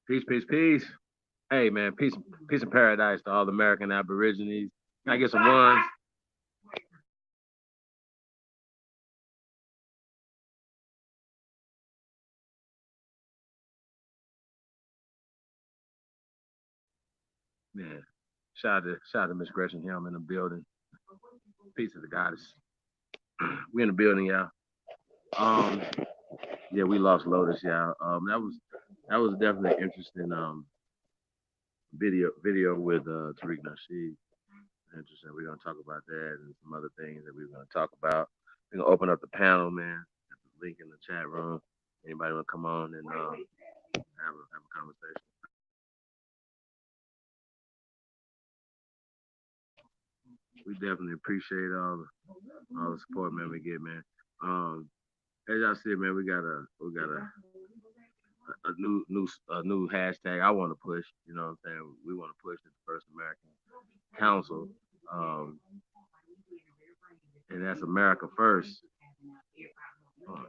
Peace, peace, peace. Hey man, peace and paradise to all the American Aborigines. Can I get some ones? Man, shout out to Miss Gretchen Helm in the building. Peace to the goddess. We in the building, y'all. Um, yeah, we lost Lotus, y'all. That was definitely interesting. Video with Tariq Nasheed. Interesting. We're gonna talk about that and some other things that we're gonna talk about. We're gonna open up the panel, man. The link in the chat room. Anybody wanna come on and have a conversation? We definitely appreciate all the support, man. We get, man. Um, as y'all see, man, we got a new hashtag. I want to push. You know what I'm saying? We want to push the First American Council, um, and that's America First. Uh,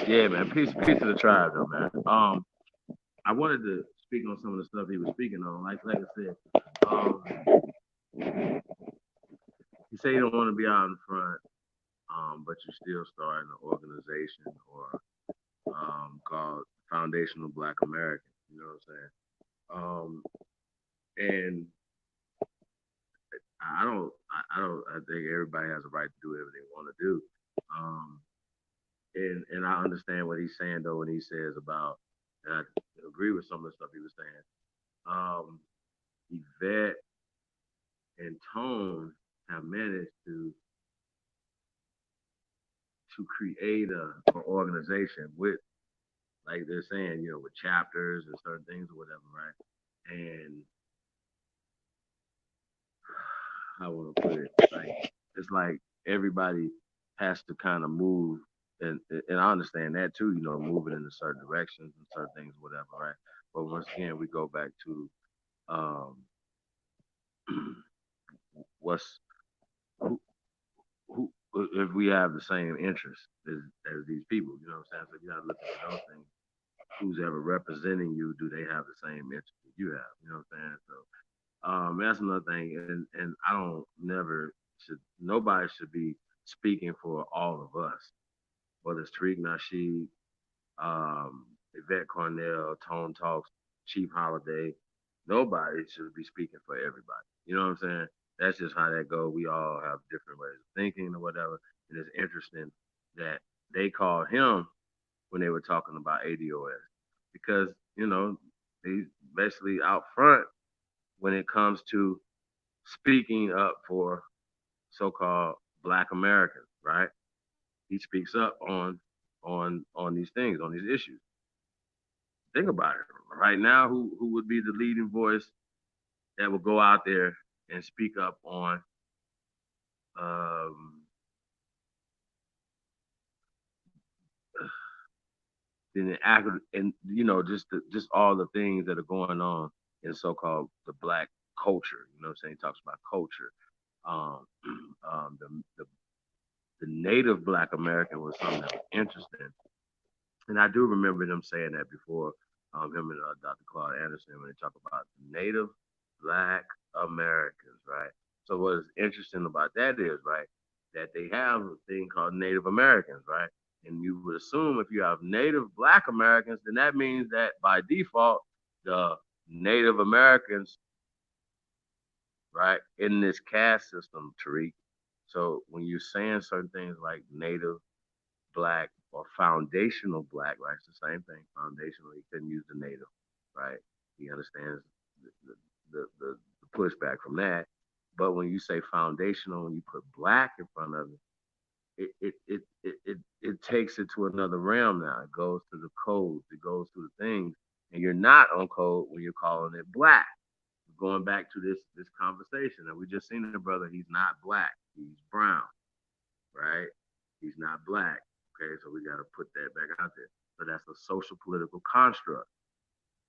yeah, man. Peace to the tribe, though, man. I wanted to speak on some of the stuff he was speaking on. Like I said, um, he said you don't want to be out in front, but you're still starting an organization or called Foundational Black Americans. You know what I'm saying? And I think everybody has a right to do whatever they want to do. Um, and I understand what he's saying though when he says about, and I agree with some of the stuff he was saying. Um, Yvette and Tone have managed to create an organization with, like they're saying, with chapters and certain things or whatever, right? And how I want to put it, like it's like everybody has to kind of move, and I understand that too, moving in certain directions and certain things, whatever, right? But once again, we go back to um, what's who, who if we have the same interests as these people, you know what I'm saying? So you gotta look at those things. Who's ever representing you? Do they have the same interests that you have? You know what I'm saying? So that's another thing, and I don't never should nobody should be speaking for all of us, whether it's Tariq Nasheed, Yvette Cornell, Tone Talks, Chief Holiday. Nobody should be speaking for everybody. You know what I'm saying? That's just how that goes. We all have different ways of thinking or whatever. And it's interesting that they called him when they were talking about ADOS because, he's basically out front when it comes to speaking up for so-called Black Americans, right? He speaks up on these things, on these issues. Think about it. Right now, who would be the leading voice that would go out there and speak up on um, and just all the things that are going on in so-called the Black culture. You know what I'm saying? He talks about culture. Um, the native Black American was something that was interesting. And I do remember them saying that before, him and Dr. Claude Anderson, when they talk about native Black Americans, right? So what's interesting about that is, right, that they have a thing called Native Americans, right? And you would assume if you have Native Black Americans, then that means that by default, the Native Americans, right, in this caste system, Tariq. So when you're saying certain things like Native Black or foundational Black, right? It's the same thing. Foundational, he couldn't use the native, right? He understands the pushback from that. But when you say foundational and you put Black in front of it, it takes it to another realm now. It goes to the codes, it goes to the things, and you're not on code when you're calling it black. Going back to this conversation, and we just seen the brother. He's not black. He's brown, right? He's not black. Okay, so we got to put that back out there. So that's a social political construct.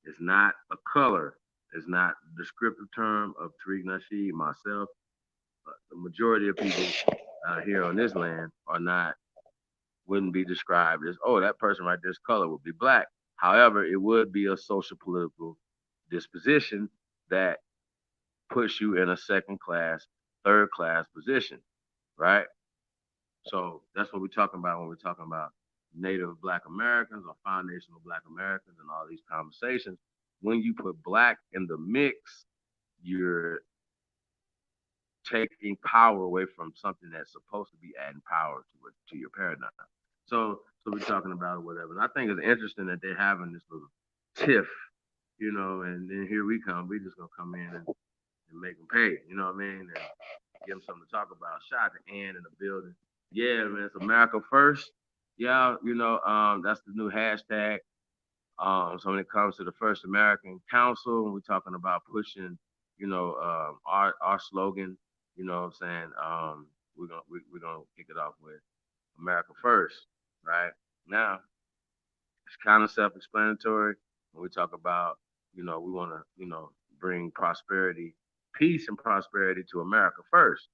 It's not a color. It's not a descriptive term of Tariq Nasheed, myself. But the majority of people here on this land are not, wouldn't be described as, oh, that person right there's color would be black. However, it would be a social political disposition that puts you in a second class, third class position, right? So that's what we're talking about when we're talking about Native Black Americans or foundational Black Americans and all these conversations. When you put black in the mix, you're taking power away from something that's supposed to be adding power to your paradigm. So we're talking about it, whatever. And I think it's interesting that they're having this little tiff, and then here we come. We just gonna come in and make them pay. You know what I mean? And give them something to talk about. Shout out to Ann in the building. Yeah, man, it's America first. Yeah, that's the new hashtag. So when it comes to the First American Council, we're talking about pushing, our slogan. You know what I'm saying? We're gonna kick it off with America first, right? Now it's kind of self-explanatory when we talk about, we want to, bring prosperity, peace, and prosperity to America first.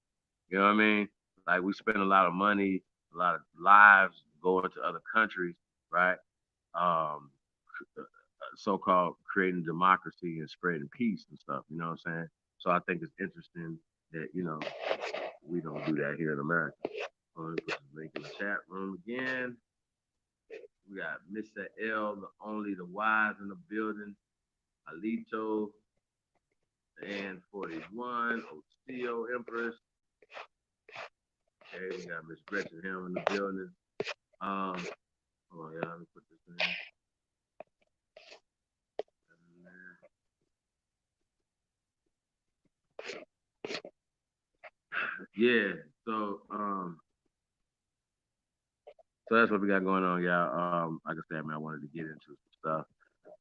You know what I mean? Like we spend a lot of money, a lot of lives going to other countries, right? Um, so-called creating democracy and spreading peace and stuff. You know what I'm saying? So I think it's interesting that we don't do that here in America. Let me put the link in the chat room again. We got Mr. L, the only the wise in the building. Alito and 41, Ocio Empress. Okay, we got Miss Gretchen Hill in the building. Hold on, y'all. Let me put this in. Yeah, so that's what we got going on, y'all. Like I said, man, I wanted to get into some stuff.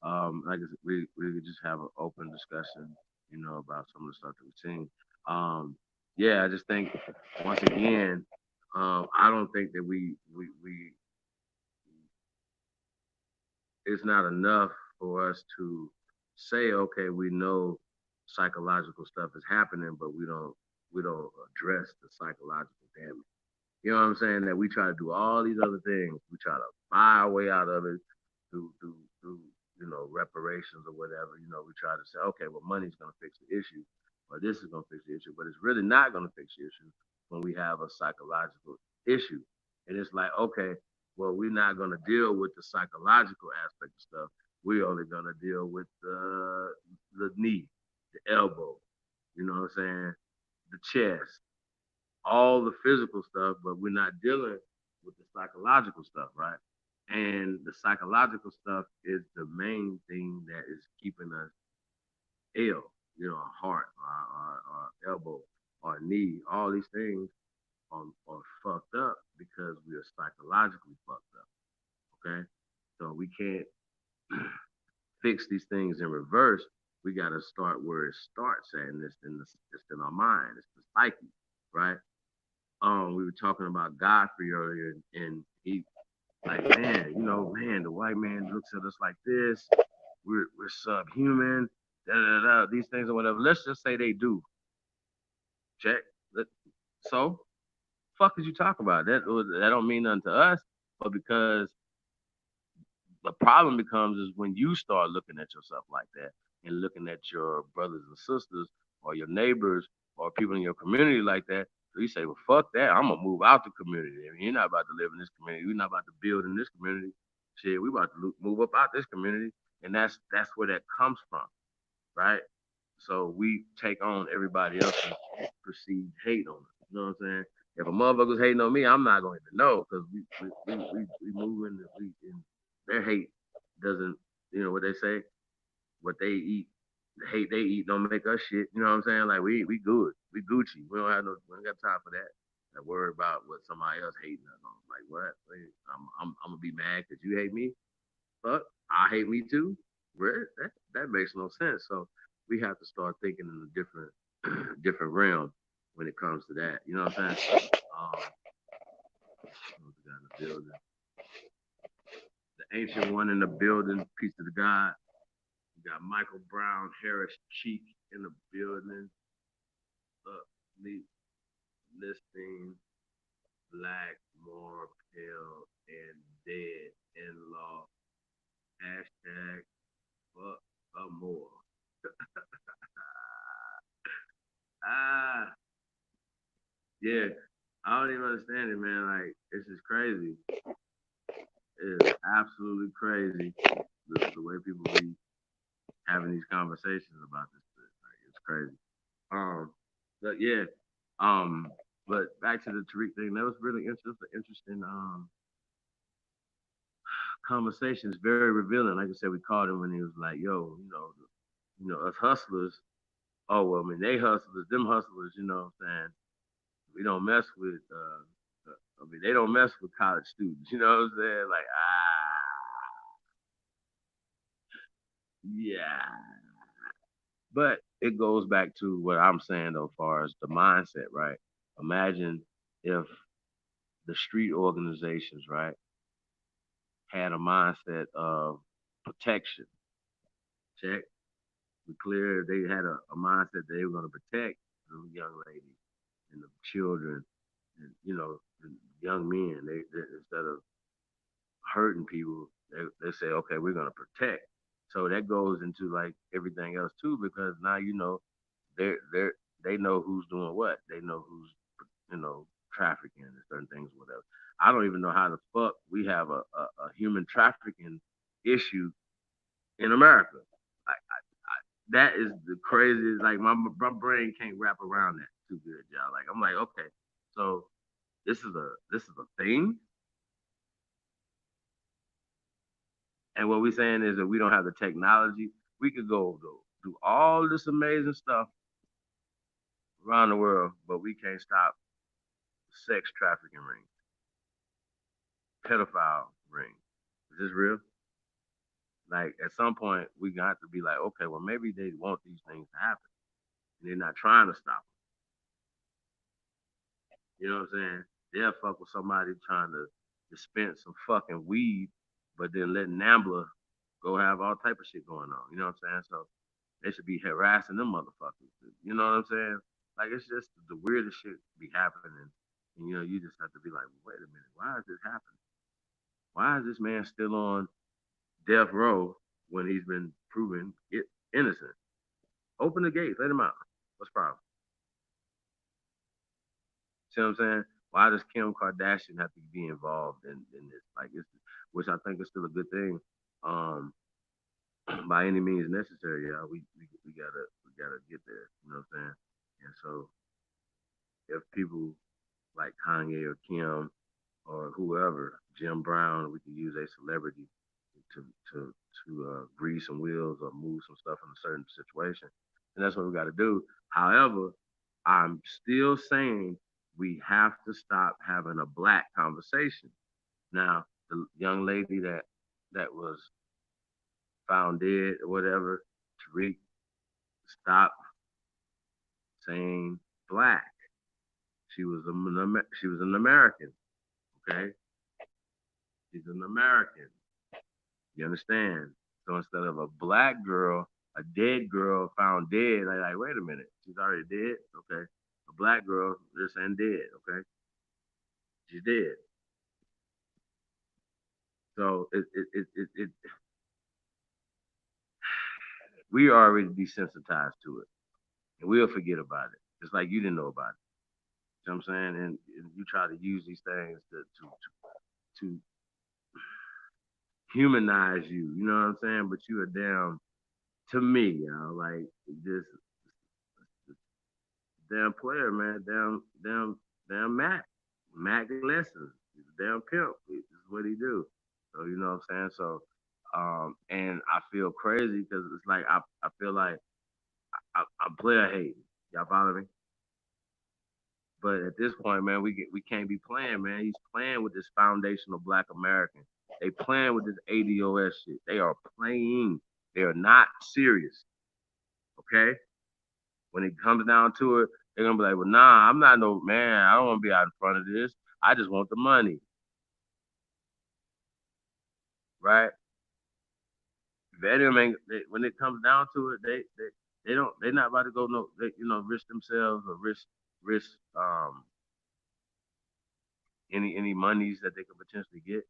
Like I said, we could just have an open discussion, about some of the stuff that we've seen. Yeah, I just think once again, I don't think that we it's not enough for us to say, okay, we know psychological stuff is happening, but we don't address the psychological damage. You know what I'm saying? That we try to do all these other things. We try to buy our way out of it through reparations or whatever. We try to say, okay, well, money's gonna fix the issue, or this is gonna fix the issue, but it's really not gonna fix the issue when we have a psychological issue. And it's like, okay, well, we're not gonna deal with the psychological aspect of stuff. We're only gonna deal with the knee, the elbow. You know what I'm saying? The chest, all the physical stuff, but we're not dealing with the psychological stuff, right? And the psychological stuff is the main thing that is keeping us ill. Our heart, our elbow, our knee, all these things are fucked up because we are psychologically fucked up. Okay, so we can't fix these things in reverse. We got to start where it starts at, and it's in our mind, it's the psyche, right? We were talking about Godfrey earlier, and he like, man, man, the white man looks at us like this. We're subhuman, da da da. These things or whatever. Let's just say they do. Check. So, fuck is you talking about? That don't mean nothing to us, but because the problem becomes is when you start looking at yourself like that and looking at your brothers and sisters or your neighbors or people in your community like that. So you say, well, fuck that. I'm gonna move out the community. I mean, you're not about to live in this community. You're not about to build in this community. Shit, we about to move up out this community, and that's where that comes from, right? So we take on everybody else's perceived hate on us. You know what I'm saying? If a motherfucker's hating on me, I'm not going to know because we moving. And their hate doesn't, what they say, what they eat, the hate they eat don't make us shit. You know what I'm saying? Like we good, we Gucci. We don't have no, we don't got time for that. that worry about what somebody else hating us on. Like what? Wait, I'm gonna be mad because you hate me. Fuck, I hate me too. Where that makes no sense. So we have to start thinking in a different different realm when it comes to that. You know what I'm saying? We got in the building. The ancient one in the building, piece of the God. We got Michael Brown Harris Cheek in the building. Meet listing black, more pale, and dead in law. Hashtag fuck more. Ah, yeah. I don't even understand it, man. Like, it's just crazy. It's absolutely crazy the way people be having these conversations about this shit. Like, it's crazy. But yeah. Um, but back to the Tariq thing, that was really interesting conversations, very revealing. Like I said, we called him when he was like, "Yo, us hustlers. Oh well, I mean, they hustlers, them hustlers. You know what I'm saying? We don't mess with. I mean, they don't mess with college students. You know what I'm saying? Like, yeah. But it goes back to what I'm saying though, as far as the mindset, right? Imagine if the street organizations, right, had a mindset of protection. Check. We clear they had a mindset they were going to protect the young ladies and the children and the young men. They instead of hurting people, they say, okay, we're going to protect. So that goes into like everything else too, because now they they know who's doing what. They know who's trafficking and certain things, whatever. I don't even know how the fuck we have a human trafficking issue in America. That is the craziest. Like my brain can't wrap around that too good, y'all. Like I'm like, okay, so this is a thing, and what we're saying is that we don't have the technology. We could go do all this amazing stuff around the world, but we can't stop sex trafficking rings, pedophile rings. Is this real? Like at some point we got to be like, okay, well maybe they want these things to happen. And they're not trying to stop them. You know what I'm saying? They'll fuck with somebody trying to dispense some fucking weed, but then let Nambla go have all type of shit going on. You know what I'm saying? So they should be harassing them motherfuckers. You know what I'm saying? Like it's just the weirdest shit be happening. And you just have to be like, wait a minute, why is this happening? Why is this man still on death row when he's been proven innocent? Open the gates, let him out. What's the problem? See what I'm saying? Why does Kim Kardashian have to be involved in this? Like, which I think is still a good thing. Um, by any means necessary, yeah. We gotta get there. You know what I'm saying? And so if people like Kanye or Kim or whoever, Jim Brown, we can use a celebrity to to grease some wheels or move some stuff in a certain situation, and that's what we got to do. However, I'm still saying we have to stop having a black conversation. Now, the young lady that was found dead or whatever, Tariq, stop saying black. She was an American. Okay, she's an American. You understand? So instead of a black girl, a dead girl found dead, like wait a minute, she's already dead. Okay, a black girl, they're saying dead. Okay, she's dead. So we are already desensitized to it, and we'll forget about it, just like you didn't know about it. You know what I'm saying? And you try to use these things to humanize you. You know what I'm saying? But you are damn to me, like this damn player, man. Damn Mac. Mac lessons. He's a damn pimp. This is what he do. So you know what I'm saying? So and I feel crazy because it's like I feel like I'm player hating. Y'all follow me? But at this point, man, we can't be playing, man. He's playing with this foundational Black American. They playing with this ADOS shit. They are playing. They are not serious. Okay. When it comes down to it, they're gonna be like, well, nah, I'm not no man. I don't want to be out in front of this. I just want the money, right? When it comes down to it, they don't they're not about to go no risk themselves or risk any monies that they could potentially get.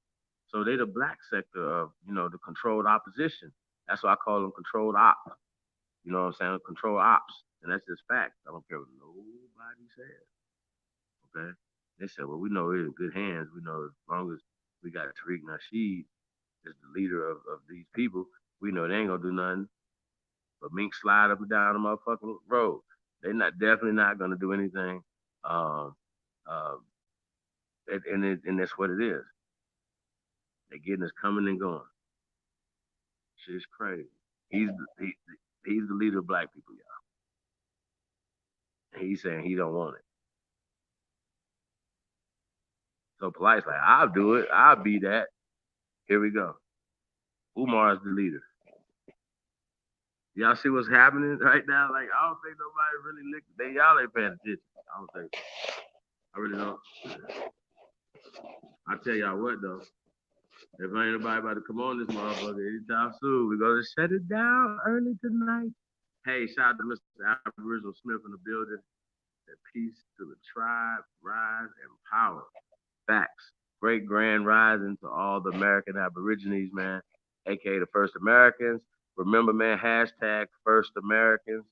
So they the black sector of the controlled opposition. That's why I call them controlled op. You know what I'm saying? Control ops, and that's just facts. I don't care what nobody says. Okay? They said, well, we know we're in good hands. We know as long as we got Tariq Nasheed as the leader of these people, we know they ain't gonna do nothing but mink slide up and down the motherfucking road. They're not definitely not gonna do anything. Um, uh, and that's what it is. They getting us coming and going. Shit's crazy. He's he, he's the leader of black people, y'all. And he's saying he don't want it. So Polite's like, I'll do it. I'll be that. Here we go. Umar is the leader. Y'all see what's happening right now? Like, I don't think nobody really y'all ain't paying attention. I don't think. I really don't. I tell y'all what though. If ain't nobody about to come on this motherfucker anytime soon, we're gonna shut it down early tonight. Hey, shout out to Mr. Aboriginal Smith in the building. Peace to the tribe, rise and power. Facts. Great grand rising to all the American Aborigines, man, aka the First Americans. Remember, man, hashtag First Americans,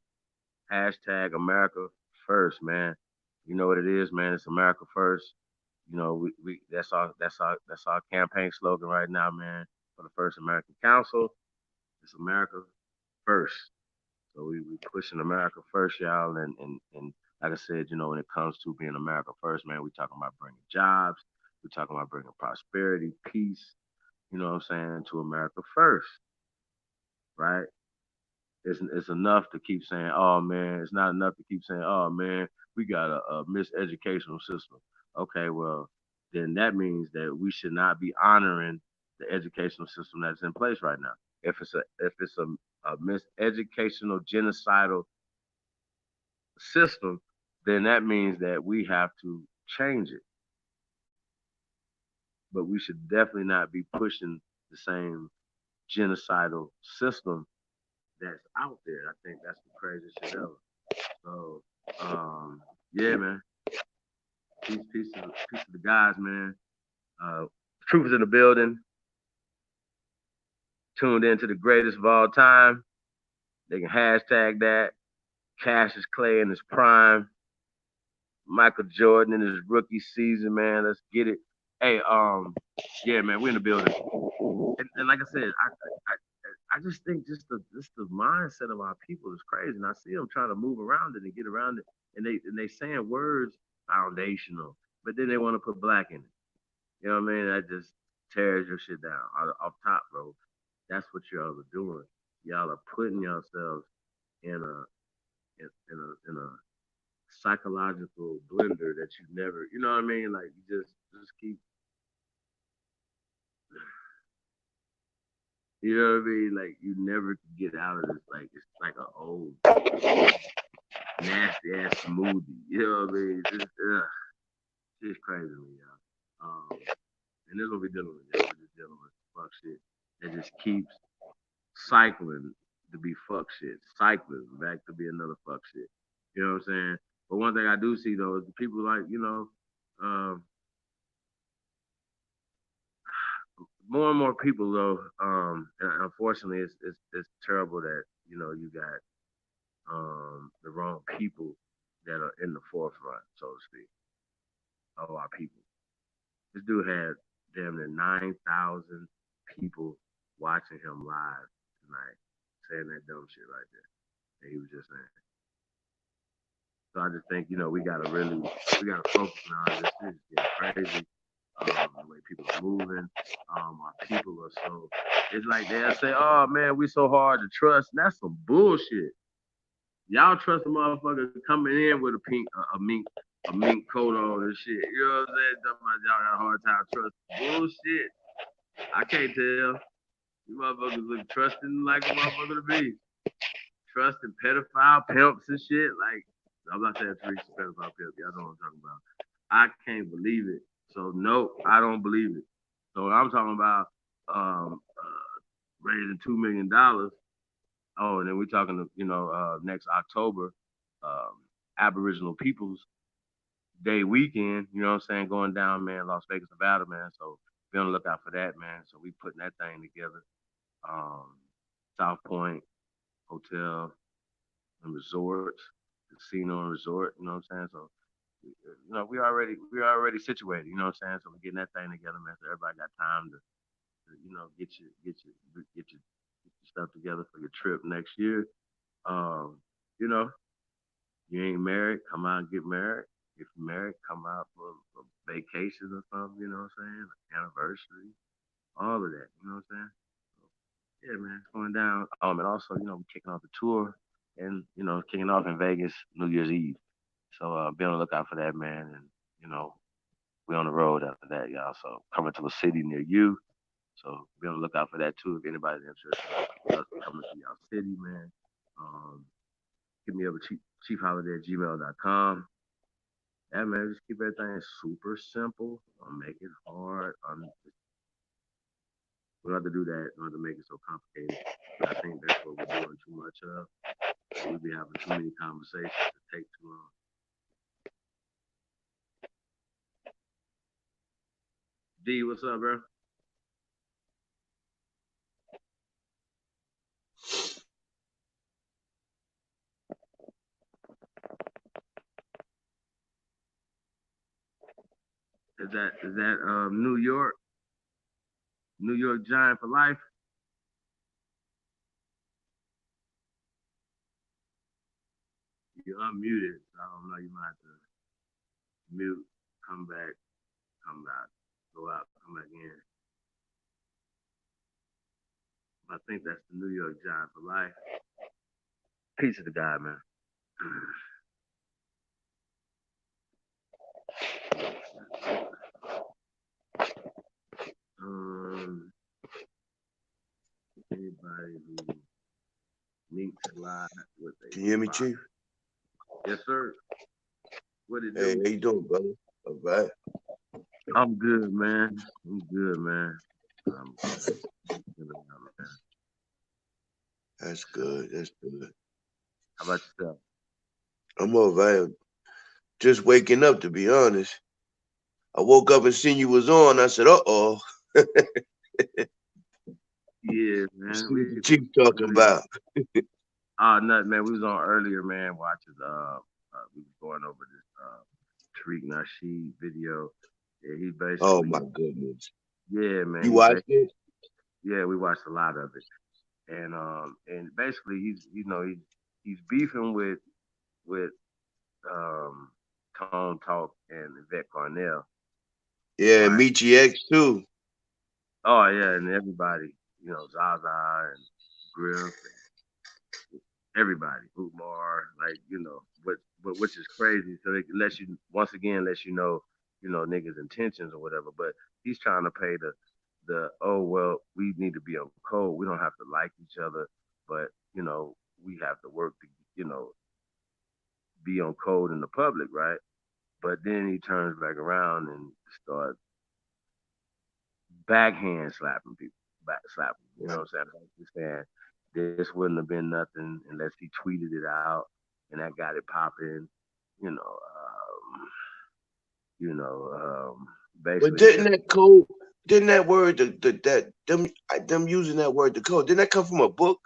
hashtag America First, man. You know what it is, man. It's America First. We that's our campaign slogan right now, man. For the First American Council, it's America First. So we pushing America First, y'all, and like I said, when it comes to being America First, man, we talking about bringing jobs, we talking about bringing prosperity, peace. You know what I'm saying, to America First, right? It's enough to keep saying, oh man. It's not enough to keep saying, oh man, we got a miseducational system. Okay, well, then that means that we should not be honoring the educational system that's in place right now. If it's a miseducational genocidal system, then that means that we have to change it. But we should definitely not be pushing the same genocidal system that's out there. I think that's the craziest shit ever. So, yeah, man. Peace to the guys, man. Troopers in the building. Tuned into the greatest of all time. They can hashtag that. Cassius Clay in his prime. Michael Jordan in his rookie season, man. Let's get it. Hey, yeah, man, we're in the building. And like I said, I just think just the mindset of our people is crazy. And I see them trying to move around it and get around it. And they saying words foundational, but then they want to put black in it. You know what I mean? That just tears your shit down off top, bro. That's what y'all are doing. Y'all are putting yourselves in a psychological blender that you never, you know what I mean? Like you just keep, you know what I mean? Like you never can get out of this. Like it's like an old nasty ass smoothie. You know what I mean? It's crazy to me, y'all. And this is what we're dealing with. Y'all. We're just dealing with fuck shit that just keeps cycling to be fuck shit, cycling back to be another fuck shit. You know what I'm saying? But one thing I do see though is the people like, more and more people though, and unfortunately it's terrible that, you got the wrong people that are in the forefront, so to speak, of our people. This dude had damn near 9,000 people watching him live tonight, saying that dumb shit right there that he was just saying. So I just think, we gotta focus on this shit. It's getting crazy. The way people are moving, our people are so. It's like they'll say, "Oh man, we so hard to trust." And that's some bullshit. Y'all trust a motherfucker coming in with a mink a mink coat on and shit. You know what I'm saying? Talking about y'all got a hard time trusting bullshit. I can't tell. You motherfuckers look trusting like a motherfucker to be. Trusting pedophile pimps and shit. Like, I'm not saying Tariq's a pedophile pimp. Y'all know what I'm talking about. I can't believe it. So, no, I don't believe it. So, I'm talking about raising $2 million. Oh, and then we're talking, next October, um, Aboriginal Peoples Day weekend, you know what I'm saying, going down, man, Las Vegas, Nevada, man. So be on the lookout for that, man. So we putting that thing together. Um, South Point Hotel and Resorts, Casino and Resort, you know what I'm saying? So we already situated, you know what I'm saying? So we're getting that thing together, man. So everybody got time to get your stuff together for your trip next year. Um, you know, you ain't married, come out and get married. If you're married, come out for vacation or something, you know what I'm saying? Anniversary, all of that, you know what I'm saying? So, yeah, man, it's going down. And also, we're kicking off the tour and, kicking off in Vegas New Year's Eve. So be on the lookout for that, man. And, you know, we're on the road after that, y'all. So coming to a city near you. So be on the lookout for that too. If anybody's interested in us coming to y'all city, man. Um, hit me up at chiefholiday@gmail.com. Yeah, man, just keep everything super simple. Don't make it hard. We don't have to do that. We don't have to make it so complicated. I think that's what we're doing too much of. We be having too many conversations to take too long. D, what's up, bro? Is that New York Giant for life? You're unmuted. So I don't know. You might have to mute, come back, come out, go out, come back in. I think that's the New York Giant for life. Peace of the guy, man. um, anybody who needs a lot with a Can you hear me, spot. Chief? Yes, sir. What it Hey, do? how you doing, brother? All right. I'm good, man. I'm good, man. I'm good, man. That's good. That's good. How about yourself? I'm all right. Just waking up, to be honest. I woke up and seen you was on. I said, "Uh-oh." Yeah, You man. see what the Chief talking about? Nothing, man. We was on earlier, man. Watching we was going over this Tariq Nasheed video. Yeah, he Oh basically, my goodness. yeah, man. You watched it? Yeah, we watched a lot of it, and basically he's beefing with um Tone Talk and Yvette Carnell, Yeah, right? Michi X too. Oh yeah, and everybody, Zaza and Griff everybody, Umar, like but which is crazy. So it lets you once again lets niggas' intentions or whatever. But he's trying to pay the oh well, we need to be on code. We don't have to like each other, but we have to work to be on code in the public, right? But then he turns back around and starts backhand slapping people, back slapping. You know Right. what I'm saying? He's saying this wouldn't have been nothing unless he tweeted it out and that got it popping. You know, um, you know, But basically didn't just that code, didn't that word, that them using that word, the code, didn't that come from a book?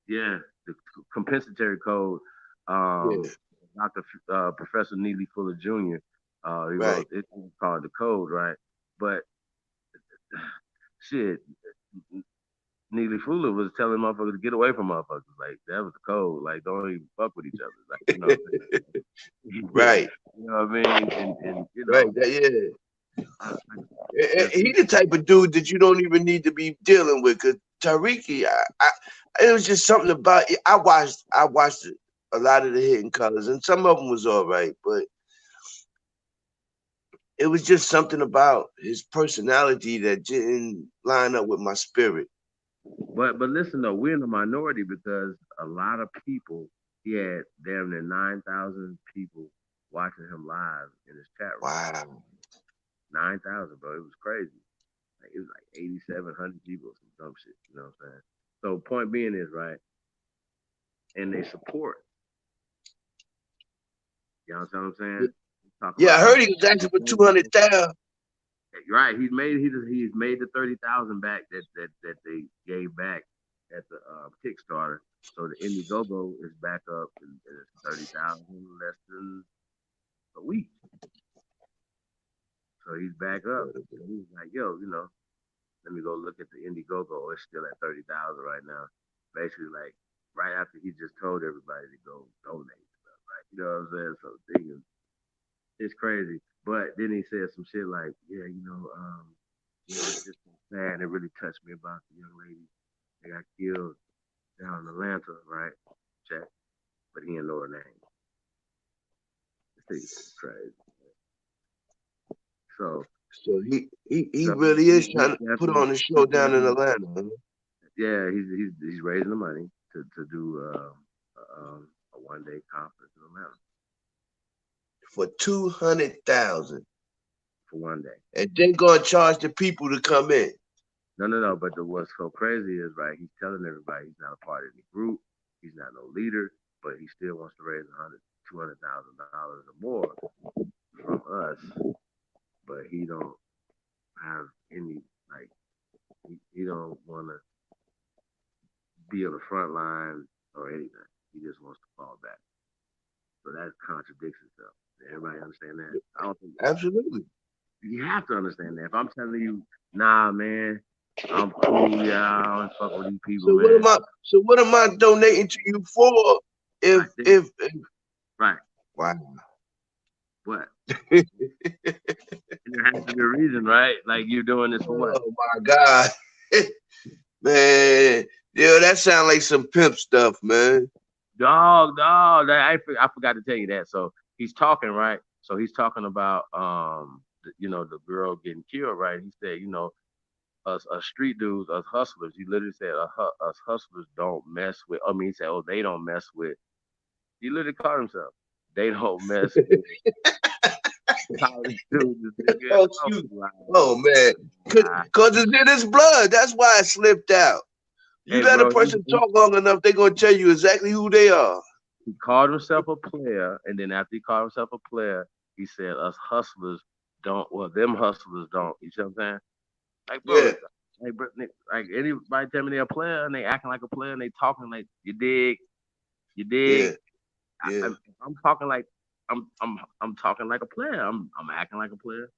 yeah, the compensatory code. Yeah. Um, Dr. Professor Neely Fuller Jr. He Right. wrote it was called the code, right? But shit, Neely Fuller was telling motherfuckers to get away from motherfuckers. Like that was the code. Like don't even fuck with each other. Like what I'm saying? Right. You know what I mean? And Right. Yeah. just He the type of dude that you don't even need to be dealing with. Cause Tariki, it was just something about it. I watched a lot of the Hidden Colors, and some of them was all right, but it was just something about his personality that didn't line up with my spirit. But listen though, we're in the minority because a lot of people, he had damn near 9,000 people watching him live in his chat room. Wow. 9,000, bro. It was crazy. Like, it was like 8,700 people, some dumb shit. You know what I'm saying? So point being is right, and they support. You know what I'm saying? Talk Yeah, I about heard he was asking for 200,000 right. He's made the 30,000 back that they gave back at the Kickstarter. So the Indiegogo is back up and it's 30,000 less than a week. So he's back up. And he's like, yo, let me go look at the Indiegogo. It's still at 30,000 right now. Basically, like right after he just told everybody to go donate stuff, right? You know what I'm saying? So thinking it's crazy. But then he said some shit like, yeah, it's just so sad. It really touched me about the young lady that got killed down in Atlanta, right? Check. But he didn't know her name. This thing's crazy. So, So he so really is trying to put definitely, on a show down in Atlanta, huh? yeah, he's raising the money to do a 1 day conference in Atlanta For 200,000. for 1 day. And then gonna charge the people to come in. No. But what's so crazy is right. He's telling everybody he's not a part of any group. He's not no leader, but he still wants to raise 200,000 dollars or more from us. But he don't have any like he don't want to be on the front line or anything. He just wants to fall back. So that contradicts itself. Everybody understand that? I don't think Absolutely. you have to understand that. If I'm telling you, nah, man, I'm cool, yeah, I don't fuck with these people, man. So what am I donating to you for Right, if right. wow. What? There has to be a reason, right? Like you're doing this for what? Oh my God. Man, yeah, that sounds like some pimp stuff, man. Dog. I forgot to tell you that. So he's talking, right? So he's talking about the girl getting killed, right? He said, us street dudes, us hustlers. He literally said, us hustlers don't mess with. I mean, he said, oh, they don't mess with. He literally called himself. They don't mess with college students, nigga. Oh, Oh, shoot. wow. Oh man. Cause it's in his blood. That's why it slipped out. You Hey, let a bro, person talk long enough, they're gonna tell you exactly who they are. he called himself a player, and then after he called himself a player, he said, us hustlers don't. Well, them hustlers don't. You see what I'm saying? Like, bro, Yeah, like anybody tell me they're a player and they acting like a player and they talking like you dig. yeah, yeah. I'm talking like I'm talking like a player. I'm acting like a player.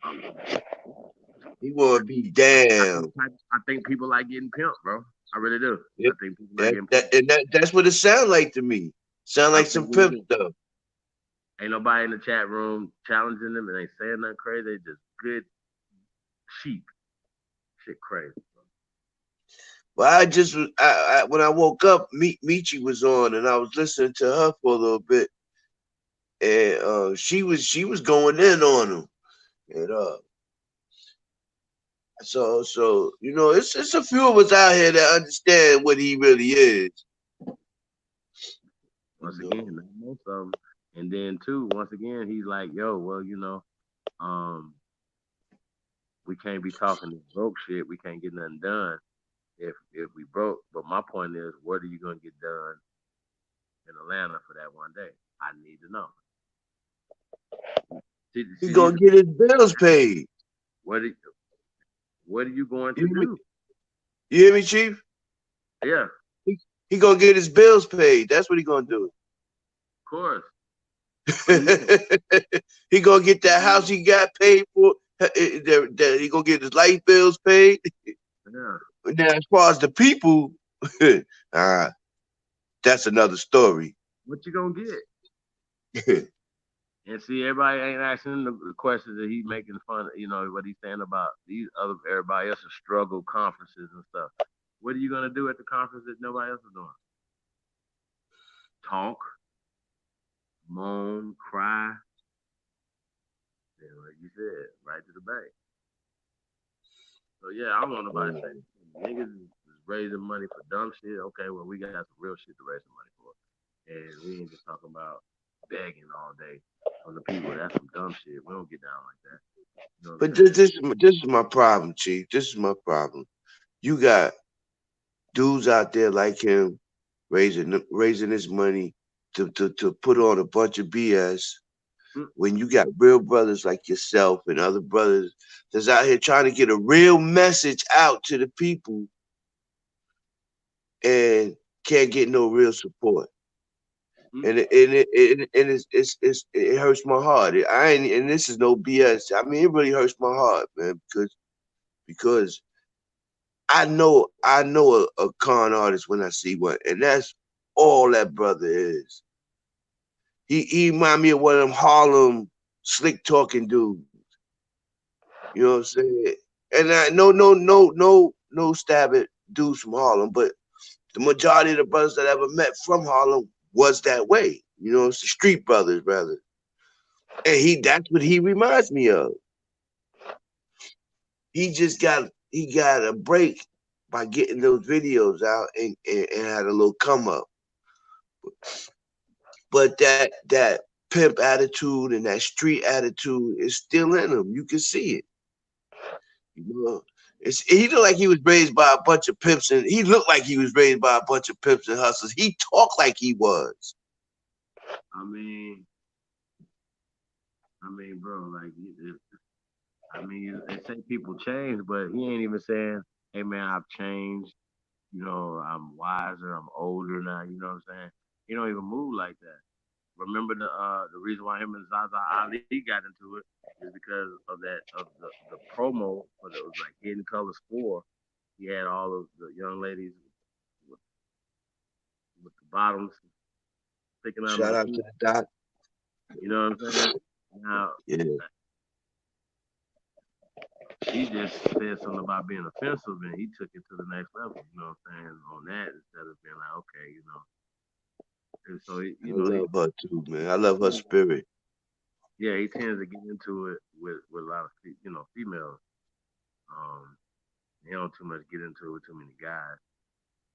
Um, He wanna be I think damn. I think people like getting pimped, bro. I really do. I Yep. think people like getting pimped. That's what it sound like to me. Sound I like think some it pimp is. stuff. Ain't nobody in the chat room challenging them and ain't saying nothing crazy. They just good sheep. Shit crazy. Well, I when I woke up, Michi was on, and I was listening to her for a little bit, and she was going in on him, and so it's a few of us out here that understand what he really is. You Once know, again, not most of them. And then too, once again, he's like, yo, well, um, we can't be talking this broke shit. We can't get nothing done if we broke. But my point is, what are you gonna get done in Atlanta for that 1 day? I need to know. he See these gonna get his bills paid. what are, what are you going You to hear me, do? you hear me, Chief? Yeah, of He gonna get his bills paid. That's what he gonna do. course. What do you think? He gonna get that house he got paid for. He gonna get his light bills paid. Yeah. Now, as far as the people, uh, that's another story. What you gonna get? And see, everybody ain't asking the questions that he making fun of, what he's saying about these other everybody else's struggle conferences and stuff. What are you gonna do at the conference that nobody else is doing? Talk, moan, cry. like you said, right to the bank. So yeah, I don't want nobody to say niggas is raising money for dumb shit. Okay, well we got some real shit to raise some money for, and we ain't just talking about begging all day from the people. That's some dumb shit. We don't get down like that. You know what I'm But saying? this is my problem, Chief. This is my problem. You got dudes out there like him raising his money to put on a bunch of BS Mm, when you got real brothers like yourself and other brothers that's out here trying to get a real message out to the people and can't get no real support. mm. And it hurts my heart. I ain't, and this is no BS. I mean, it really hurts my heart, man, because I know a con artist when I see one, and that's all that brother is. He remind me of one of them Harlem slick talking dudes. You know what I'm saying? And I no stab at dudes from Harlem, but the majority of the brothers that I ever met from Harlem was that way. You know, it's the street brothers rather. And that's what he reminds me of. He got a break by getting those videos out and had a little come up. But that pimp attitude and that street attitude is still in him. You can see it. You know, he looked like he was raised by a bunch of pimps, and he looked like he was raised by a bunch of pimps and hustlers. He talked like he was. I mean, bro, like, they say people change, but he ain't even saying, "Hey, man, I've changed. You know, I'm wiser. I'm older now." You know what I'm saying? He don't even move like that. Remember the reason why him and Zaza Ali got into it is because of the promo for the, it was like Hidden Colors 4. He had all of the young ladies with, with the bottoms sticking out of Shout the out to feet. the doc. You know what I'm saying? Now Yeah, he just said something about being offensive, and he took it to the next level. You know what I'm saying? On that, instead of being like, okay, you know. And so I he love her too, man. I love her spirit. yeah, he tends to get into it with a lot of females. Um, he don't too much get into it with too many guys.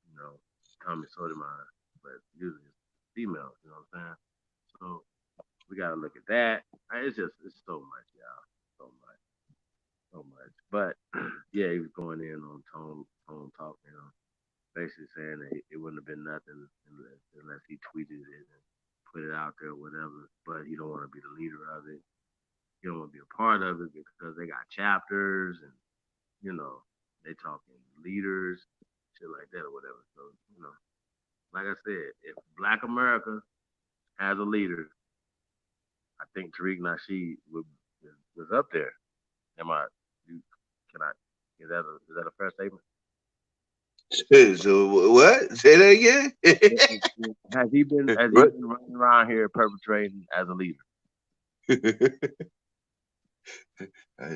You know, Tommy Sotomayor, but usually it's females. You know what I'm saying? So we gotta look at that. It's so much, y'all, so much, so much. But yeah, he was going in on tone talk. You know, basically saying that it wouldn't have been nothing unless he tweeted it and put it out there, or whatever. But he don't want to be the leader of it. He don't want to be a part of it because they got chapters and you know they talking leaders, shit like that or whatever. So like I said, if Black America has a leader, I think Tariq Nasheed was up there. Am I? Can I? Is that a fair statement? So what? Say that again. Has he been running around here perpetrating as a leader?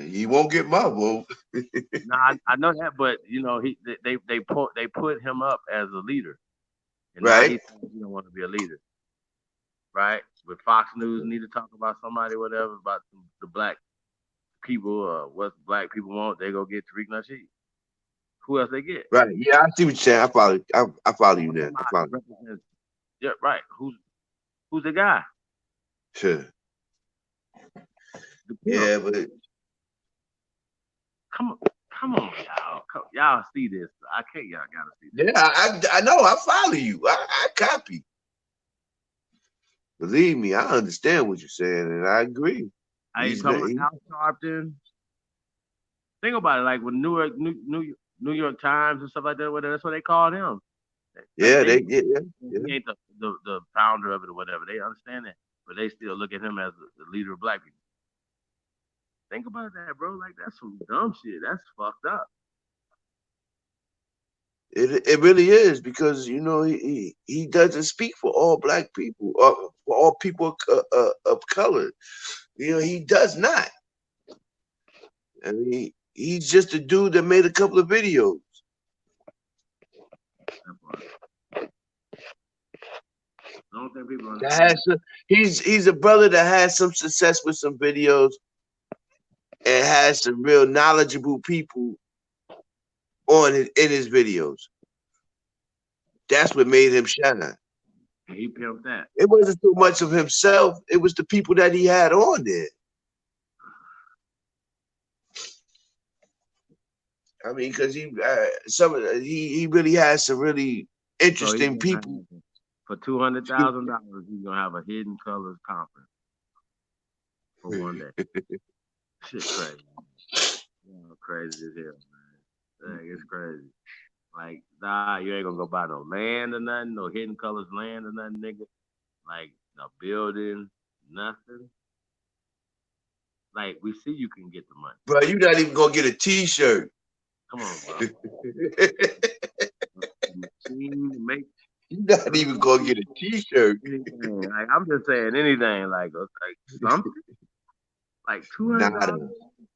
He won't get my vote. No, I know that, but they put him up as a leader, and now Right, he says he don't want to be a leader, right? With Fox News need to talk about somebody, whatever, about the black people, what black people want, they go get Tariq Nasheed. Who else they get? right. Yeah, I see what you're saying. I follow. I follow you now. I Somebody follow. represents. Yeah, right. Who's the guy? Sure. The pimp. Yeah, but Come on, come on, y'all. Y'all see this? I can't. Y'all gotta see this. yeah, I know. I follow you. I copy. Believe me, I understand what you're saying, and I agree. I ain't He's talking not. about Al Sharpton. Think about it. Like with New York Times and stuff like that. Whatever. That's what they called him. Like Yeah, they yeah, yeah, yeah. he ain't the founder of it or whatever. They understand that, but they still look at him as the leader of black people. Think about that, bro. Like that's some dumb shit. That's fucked up. It really is because he doesn't speak for all black people or for all people of color. He does not. I mean, he's just a dude that made a couple of videos. That part. I don't think people That understand has that. some, he's a brother that has some success with some videos, and has some real knowledgeable people on it in his videos. That's what made him shine. And he pimped that. It wasn't so much of himself; it was the people that he had on there. I mean, because he really has some really So he's interesting gonna people. have for $200,000. He's gonna have a Hidden Colors conference for one day. Shit, crazy. Crazy as hell, man. Like, it's crazy. Like, nah, you ain't gonna go buy no land or nothing, no Hidden Colors land or nothing, nigga. Like, no building, nothing. Like, we see you can get the money. Bro, you're not even gonna get a T-shirt. Come on, bro. Machine to make You're not even gonna get a T-shirt. anything. Like, I'm just saying anything. Like something. Like Nada, $200.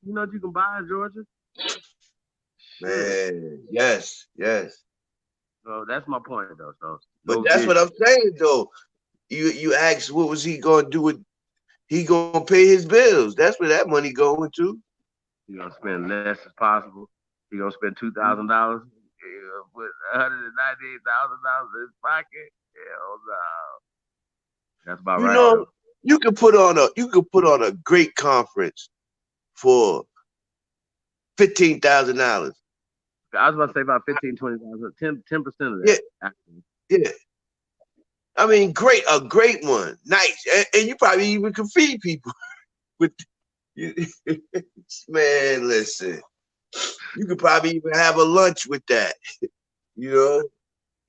You know what you can buy in Georgia? Shit. man. Yes, yes. So that's my point though. So But no that's what vision. I'm saying though. You asked what was he gonna do with he gonna pay his bills. That's where that money going to. You're gonna spend less as possible. You're gonna spend $2,000. You're gonna put $198,000 in his pocket. Hell no. That's about You right know, though. you could put on a great conference for $15,000. I was about to say about 15, 20,000, 10% of Yeah, that. Actually. yeah. I mean, a great one, nice, and you probably even can feed people with. You, man, listen, you could probably even have a lunch with that. You know,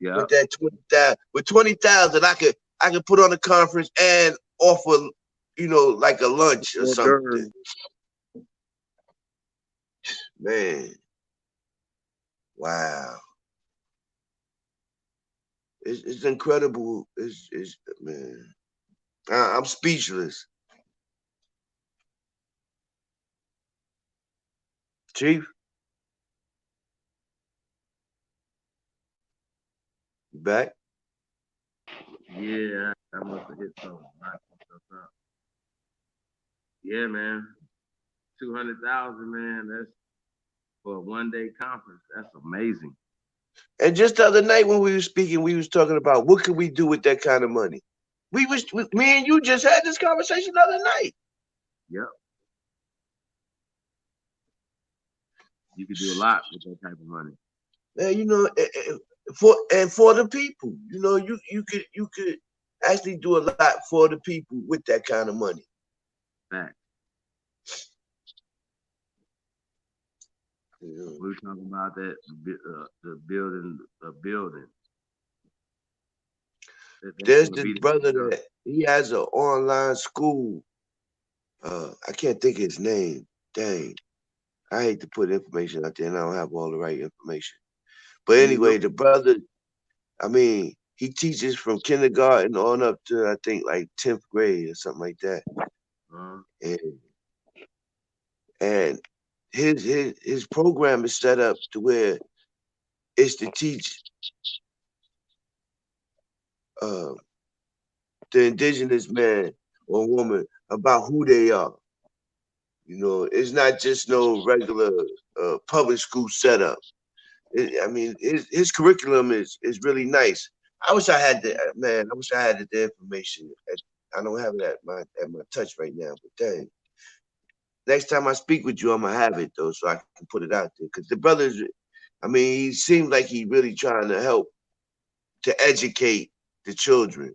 Yeah. with that 20,000, with 20,000, I could put on a conference and offer, like a lunch or Hors something. d'oeuvres. Man, wow, it's incredible. It's man, I'm speechless, Chief. You back? Yeah, I must have hit something. Knocked myself out. Yeah, man. 200,000, man. That's for a 1 day conference. That's amazing. And just the other night when we were speaking, we was talking about what could we do with that kind of money. Me and you just had this conversation the other night. Yep. You could do a lot with that type of money. Man, for the people, you could actually do a lot for the people with that kind of money. Fact. You know. We were talking about that the building. That's There's gonna this be brother that he has an online school. I can't think of his name. Dang. I hate to put information out there and I don't have all the right information. But New York. anyway, the brother, I mean, he teaches from kindergarten on up to I think like 10th grade or something like that. Uh, And and his program is set up to where it's to teach uh, the indigenous man or woman about who they are. It's not just no regular public school setup. I mean, his curriculum is really nice. I wish I had the man. I wish I had the information. I don't have it at my touch right now. But dang, next time I speak with you, I'm gonna have it though, so I can put it out there. Because the brothers, I mean, he seems like he really trying to help to educate the children,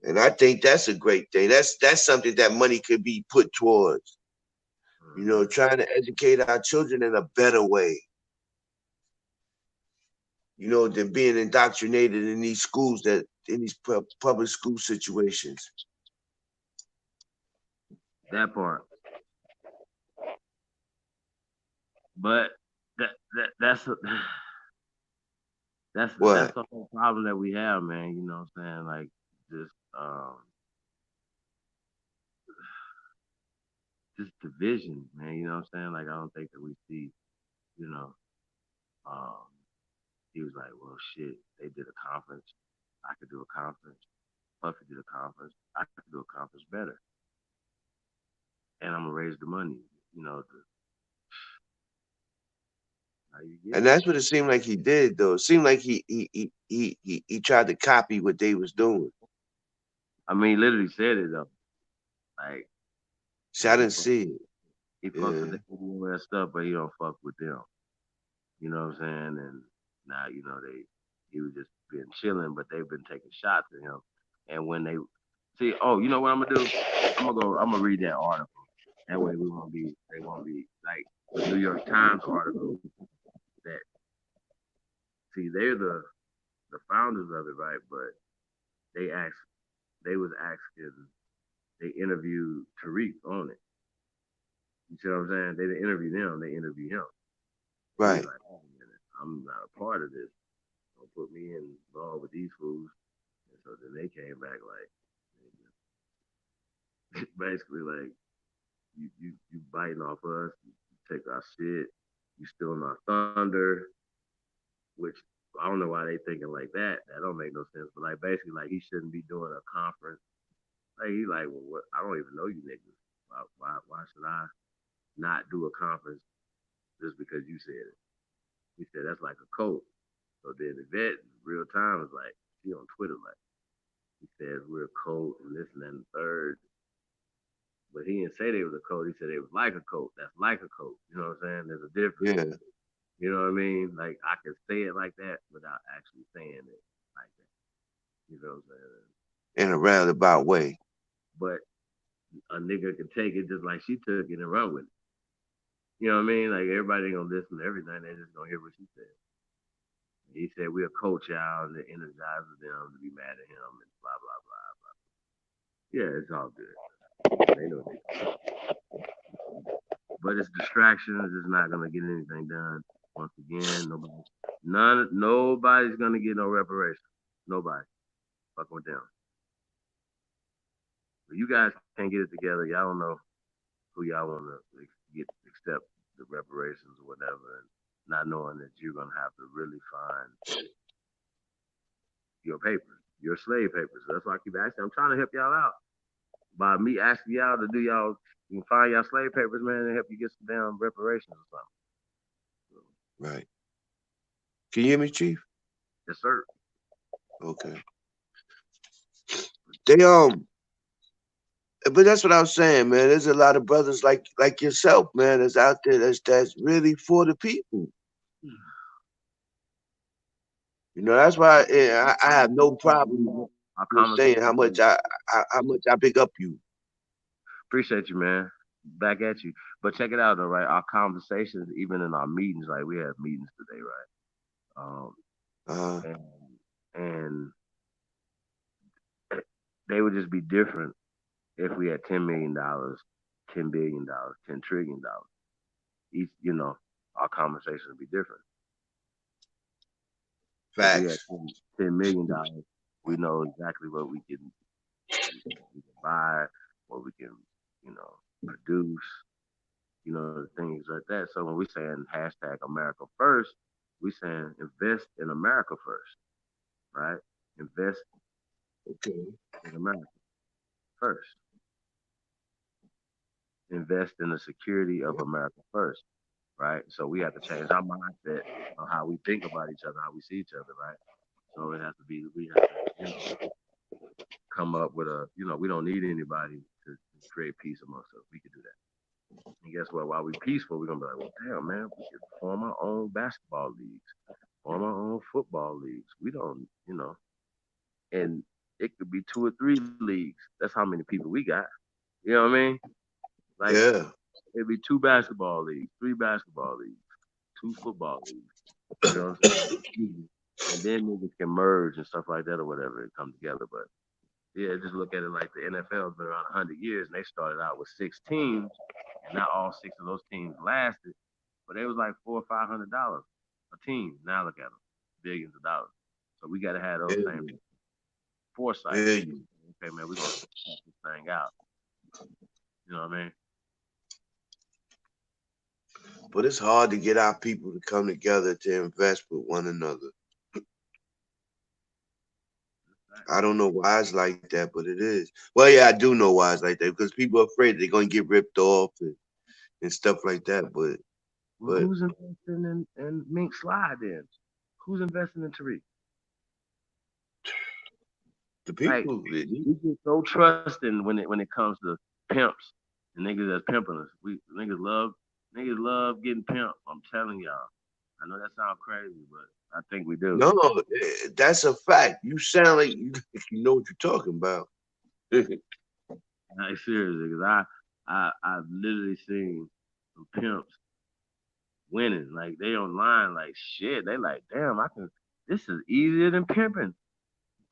and I think that's a great thing. That's something that money could be put towards. Trying to educate our children in a better way. Than being indoctrinated in these schools in these public school situations. that part. But that's that's What? the whole problem that we have, man. You know what I'm saying? Like just um just division, man. You know what I'm saying? Like I don't think that we see, you know, um he was like, well shit, they did a conference. I could do a conference. Puffy did a conference. I could do a conference better. and I'm gonna raise the money. You know, how you get And it. that's what it seemed like he did, though. It seemed like he tried to copy what they was doing. I mean, he literally said it though. Like, See, yeah, I didn't see it. he fucks with Yeah, the video and stuff, but he don't fuck with them. You know what I'm saying? And now, he was just been chilling, but they've been taking shots at him. And when they see, oh, you know what I'm gonna do? I'm gonna read that article. That way they won't be like the New York Times article that, see, they're the founders of it, right? But they asked, they was asking, they interviewed Tariq on it. You see what I'm saying? They didn't interview them, they interviewed him. And he's right. like, oh, man, I'm not a part of this. Don't put me involved with these fools. And so then they came back like, basically like, you biting off us, you take our shit, you stealing our thunder, which I don't know why they thinking like that. That don't make no sense. But like basically like he shouldn't be doing a conference. Like he like, well, what? I don't even know you niggas. Why should I not do a conference just because you said it? He said that's like a code. So then the vet in real time is like, he on Twitter like, he says we're a code and this and that and the third. But he didn't say they was a code. He said they was like a code. That's like a code. You know what I'm saying? There's a difference. Yeah, You know what I mean? Like I can say it like that without actually saying it like that. You know what I'm saying? in a roundabout way. But a nigga can take it just like she took it and run with it. You know what I mean? Like everybody ain't gonna listen to everything. They just gonna hear what she said. He said we'll coach y'all and it energizes them to be mad at him and blah blah blah blah. Yeah, it's all good. They know they. But it's distractions. It's not gonna get anything done. Once again, nobody's gonna get no reparations. Nobody. Fucking with them. But you guys can't get it together. Y'all don't know who y'all want to get accept the reparations or whatever, and not knowing that you're gonna have to really find your papers, your slave papers. That's why I keep asking. I'm trying to help y'all out by me asking y'all to do y'all, you can find y'all slave papers, man, and help you get some damn reparations or something. So, Right. Can you hear me, Chief? yes, sir. Okay. They but that's what I was saying, man. There's a lot of brothers like yourself, man, that's out there that's really for the people. You know, that's why I have no problem Our with saying conversation. how much I pick up you. Appreciate you, man. Back at you. But check it out though, right? Our conversations, even in our meetings, like we had meetings today, right? Uh, And and they would just be different if we had $10 million, $10 billion, $10 trillion. Each, our conversation would be different. If we had Facts. $10 million, we know exactly what we can buy, what we can, produce, the things like that. So when we saying hashtag America first, we saying invest in America first, right? Invest Okay. in America first. Invest in the security of America first, right? So we have to change our mindset on how we think about each other, how we see each other, right? So it has to be, we have to, come up with we don't need anybody to create peace amongst us. We could do that. And guess what? While we peaceful, we're gonna be like, well, damn, man, we could form our own basketball leagues, form our own football leagues. We don't, and it could be two or three leagues. That's how many people we got. You know what I mean? Like Yeah. it'd be two basketball leagues, three basketball leagues, two football leagues. You know what I'm saying? And then niggas can merge and stuff like that or whatever and come together. But yeah, just look at it like the NFL has been around 100 years and they started out with six teams, and not all six of those teams lasted, but it was like $400 or $500 a team. Now look at them, billions of dollars. So we got to have those same Billion. foresight. Billion. Okay, man, we're gonna check this thing out. You know what I mean? But it's hard to get our people to come together to invest with one another. I don't know why it's like that, but it is. Well, yeah, I do know why it's like that because people are afraid they're gonna get ripped off and stuff like that. Well, But who's investing in Mink Slide then? Who's investing in Tariq? the Like people, we get so trusting when it comes to pimps and niggas that's pimping us. We niggas love getting pimped. I'm telling y'all. I know that sounds crazy, but I think we do. no, that's a fact. You sound like you know what you're talking about. Like seriously, because I've literally seen some pimps winning. Like they online, like shit. They like, damn, I can. This is easier than pimping.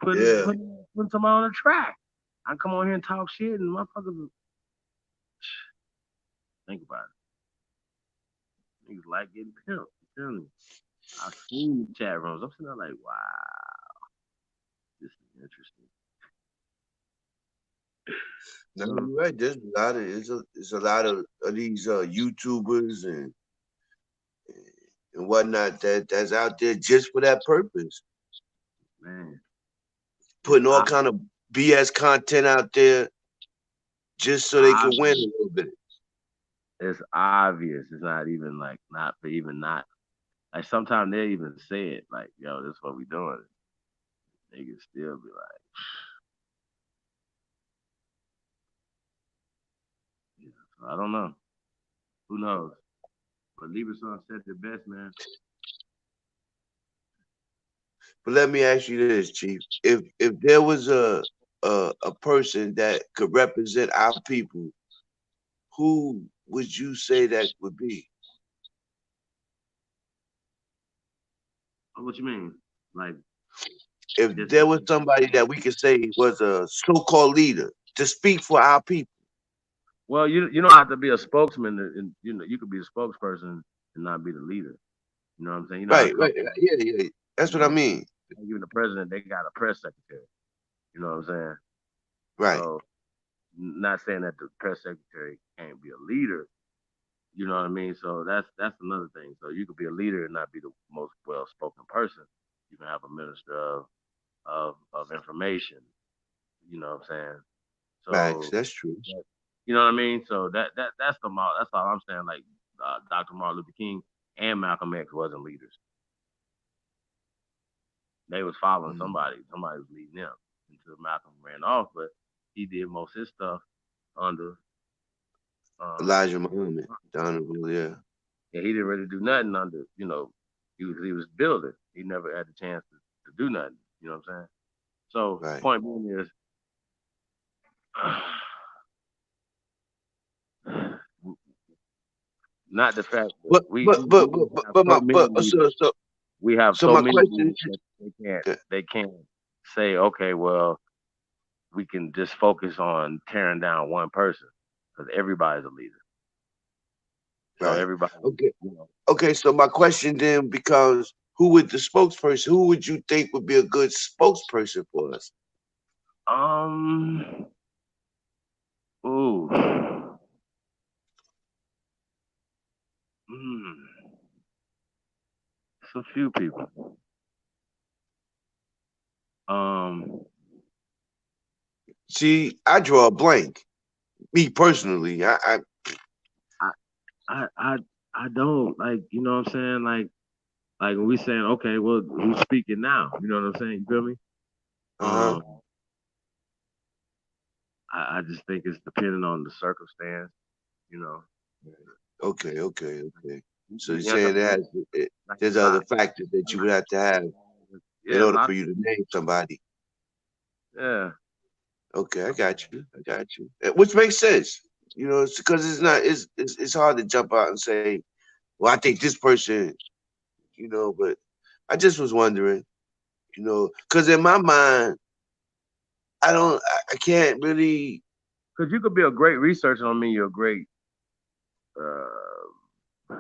Putting Yeah. putting putting somebody on the track. I come on here and talk shit, and motherfuckers think about it. Niggas like getting pimped. I'm telling you. I seen the chat rooms. I'm sitting there like, wow, this is interesting. No, You know? you're right. There's a lot of these YouTubers and whatnot that's out there just for that purpose, Man, it's putting all kind of BS content out there just so they can win a obvious. little bit. It's obvious. It's not even like not for even not like sometimes they even say it like, yo, this is what we doing. They can still be like, yeah. So I don't know. Who knows? But Libra Son said the best, man. But let me ask you this, Chief: if there was a person that could represent our people, who would you say that would be? What you mean? Like If just there was somebody that we could say was a so-called leader to speak for our people. well, you don't have to be a spokesman, and you could be a spokesperson and not be the leader. You know what I'm saying? You know how Right, some, right, yeah, yeah. That's you what I know, mean. like even the president, they got a press secretary. You know what I'm saying? Right, So, not saying that the press secretary can't be a leader. You know what I mean? So that's another thing. So you could be a leader and not be the most well spoken person. You can have a minister of information. You know what I'm saying? Max. So That's true. you know what I mean? So that's all I'm saying. Like Dr. Martin Luther King and Malcolm X wasn't leaders. They was following Mm. somebody. Somebody was leading them until Malcolm ran off. But he did most of his stuff under. Um, Elijah Muhammad, Donovan. Yeah, yeah, he didn't really do nothing under. He was building. He never had the chance to do nothing. You know what I'm saying? So right. point being is, not the fact that But we but we, but we but but, have but so my many but leaders. We have so so my many question leaders that they can't is, they can't say, okay, well, we can just focus on tearing down one person because everybody's a leader. So right. everybody, Okay. you know, Okay, so my question then becomes who would the spokesperson, who would you think would be a good spokesperson for us? um, ooh, mm, it's a few people. Um, See, I draw a blank. Me personally, I, I, I, I don't like, you know what I'm saying? Like when we saying, okay, well, who's speaking now? You know what I'm saying? You feel me? uh-huh. Um, I just think it's depending on the circumstance. You know, Okay, okay, okay. So you're you know what saying I'm saying? Like there's a other lot, factors that a you lot, would have to have in yeah, a order lot. for you to name somebody. Yeah, Okay, I got you. I got you. Which makes sense. You know, it's because it's not it's hard to jump out and say, well, I think this person, but I just was wondering, because in my mind, I can't really. because you could be a great researcher. Don't mean you're a great uh,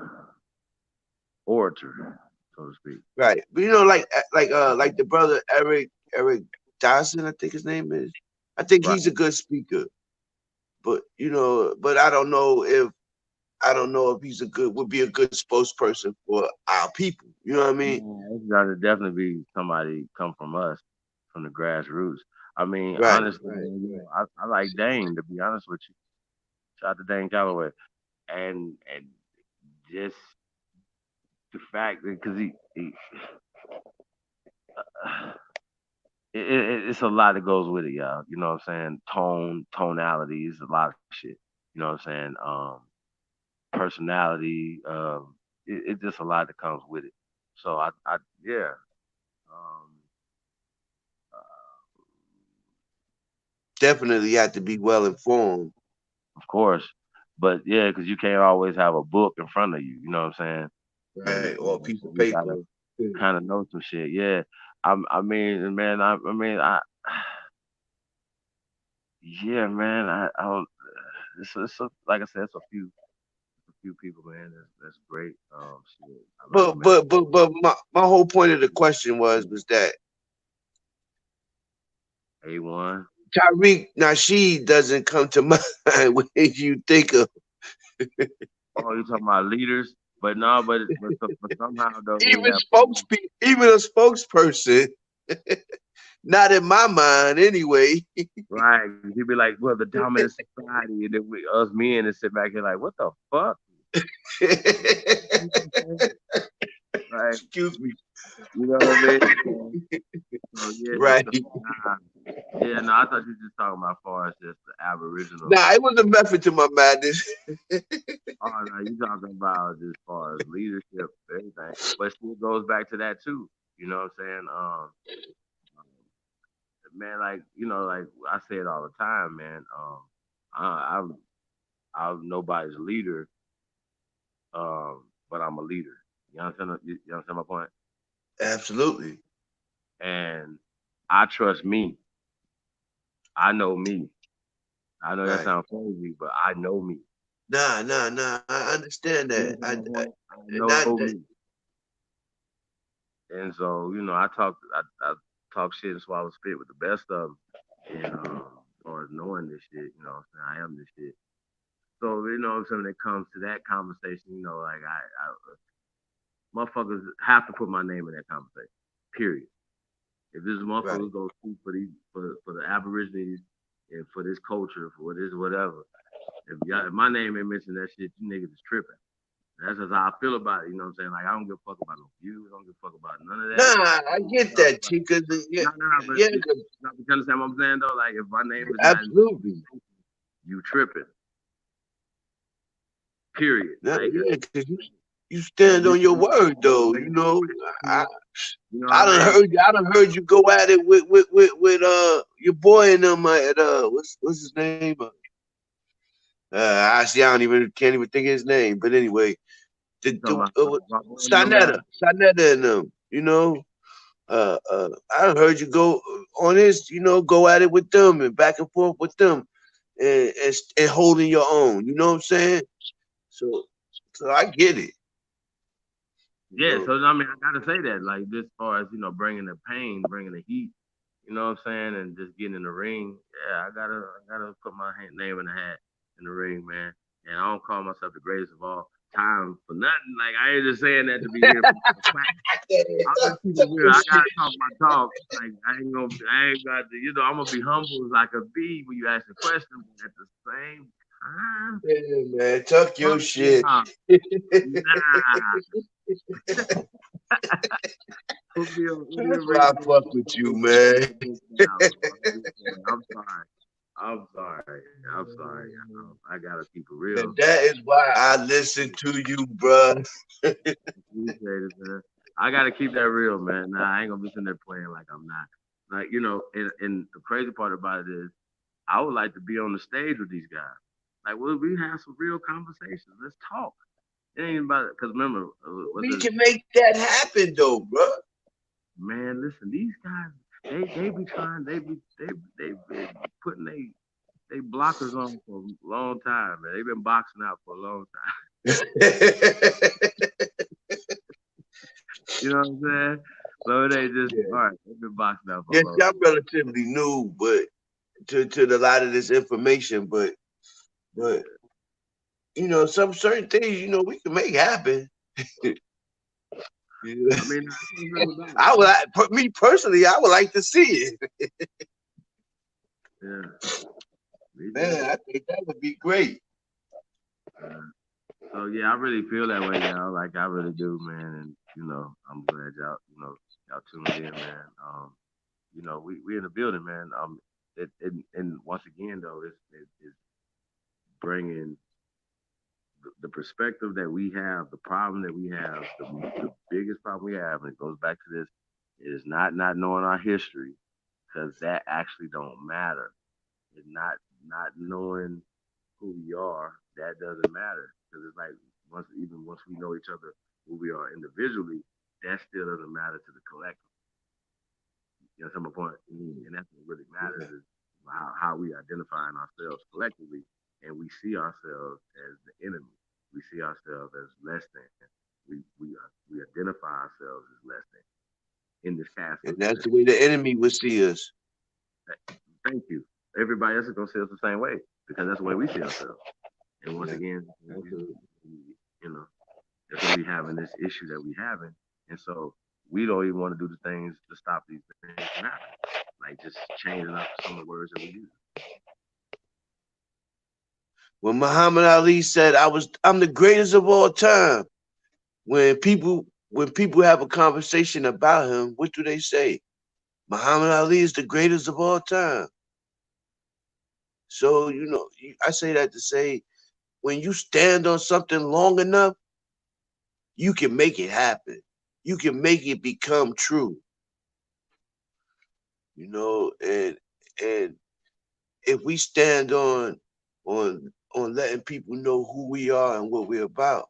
orator, so to speak. Right. But like the brother Eric Dawson, I think his name is. I think Right. he's a good speaker. But I don't know if he's a good would be a good spokesperson for our people. You know what I mean? Yeah, it's got to definitely be somebody come from us. from the grassroots. I mean, Right, honestly, right, man, right. I like Dane, to be honest with you. Shout out to Dane Calloway, and just the fact that because he it's a lot that goes with it, y'all. You know what I'm saying? Tonalities, a lot of shit. You know what I'm saying? Personality. It's just a lot that comes with it. So yeah. Um, uh, Definitely have to be well informed. of course, but yeah, because you can't always have a book in front of you. You know what I'm saying? Right, or a piece of You gotta paper. kind of know some shit. Yeah. I mean, man. I mean, yeah, man. I don't. Like I said, it's a few people, man. That's great. Shit, I like Mac. But my whole point of the question was that A1. Tariq Nasheed doesn't come to mind when you think of Oh, you talking about leaders? But no, but somehow though they even have even a spokesperson. Not in my mind, anyway. right. He'd be like, well, the dominant society, and then us men and sit back here like, what the fuck? Right. Excuse me. You know what I mean? So yeah, Right. so, nah. Yeah, no, I thought you were just talking about as far as just the Aboriginal. Nah, it was a method to my madness. Oh no, you talking about as far as leadership, everything. But it still goes back to that too. You know what I'm saying? Man, like like I say it all the time, man. I'm I'm nobody's leader, but I'm a leader. You understand? You understand my point? Absolutely. And I trust me. I know me. I know that Right. sounds crazy, but I know me. Nah. I understand You that. understand my point? I know Not me. And so, I talk shit and swallow spit with the best of them. And as far as knowing this shit, I am this shit. So, so when it comes to that conversation, like motherfuckers have to put my name in that conversation. Period. If this right, motherfuckers go speak for the Aborigines and for this culture, for this whatever, if my name ain't mentioned that shit, you niggas is tripping. That's just how I feel about it. You know what I'm saying? Like I don't give a fuck about no views. I don't give a fuck about none of that. nah. I get that, Chica. Yeah, No, but yeah, you understand what I'm saying though? Like if my name is not in, absolutely. you tripping. Period. Nah, Like yeah, because you stand on your word, though. I you know what I mean? I done heard you go at it with your boy and them at what's his name? I see. I don't even can't even think of his name. But anyway, You talking about them guys? Sanetta and them. I heard you go on this. Go at it with them and back and forth with them, and holding your own. You know what I'm saying? So so I get it. You Yeah, know. so I mean, I gotta say that, like, this far as bringing the pain, bringing the heat, you know what I'm saying, and just getting in the ring. Yeah, I gotta put my name in the hat in the ring, man. And I don't call myself the greatest of all time for nothing. Like I ain't just saying that to be here for the fact. I'm just keeping it real. I gotta talk my talk. Like I ain't got to, I'm gonna be humble as I could be when you ask the question, but at the same time, Yeah, man, talk your fuck shit. nah, nah. That's We'll be why I ready to fuck with you, man. now, bro. I'm sorry. I'm sorry. I'm sorry. I gotta keep it real. And that is why I listen to you, bruh. Appreciate it, man. I gotta keep that real, man. Nah, I ain't gonna be sitting there playing like I'm not. Like, and the crazy part about it is I would like to be on the stage with these guys. Like, well, we have some real conversations. Let's talk. It ain't about it. Because remember, We can make that happen, though, bruh. man, listen, these guys, they be trying, they been putting they blockers on for a long time, man. They've been boxing out for a long time. You know what I'm saying? So they just Yeah. all right. They've been boxing out for a Yes, long I'm relatively new, but to a lot of this information, but some certain things, we can make happen. Yeah. I mean, I can't bring it back. Me personally, I would like to see it. Yeah, me too. Man, I think that would be great. Uh, so yeah, I really feel that way, y'all. Like I really do, man. And I'm glad y'all tuned in, man. We in the building, man. And once again though, it's bringing the perspective that we have, the problem that we have, the biggest problem we have, and it goes back to this, is not knowing our history, because that actually don't matter. It's not knowing who we are, that doesn't matter, because it's like once we know each other, who we are individually, that still doesn't matter to the collective. You know, some point, and that's what really matters Yeah. is how we identify ourselves collectively, and we see ourselves as the enemy. We see ourselves as less than. We identify ourselves as less than in this task And of that's the existence. way the enemy would see us. Thank you. Everybody else is gonna see us the same way because that's the way we see ourselves. And once Yeah. again, Absolutely. you know, that's why we having this issue that we having, and so we don't even want to do the things to stop these things from happening, like just changing up some of the words that we use. When Muhammad Ali said, I'm the greatest of all time. When people have a conversation about him, what do they say? Muhammad Ali is the greatest of all time. So, I say that to say, when you stand on something long enough, you can make it happen. You can make it become true. And if we stand on letting people know who we are and what we're about,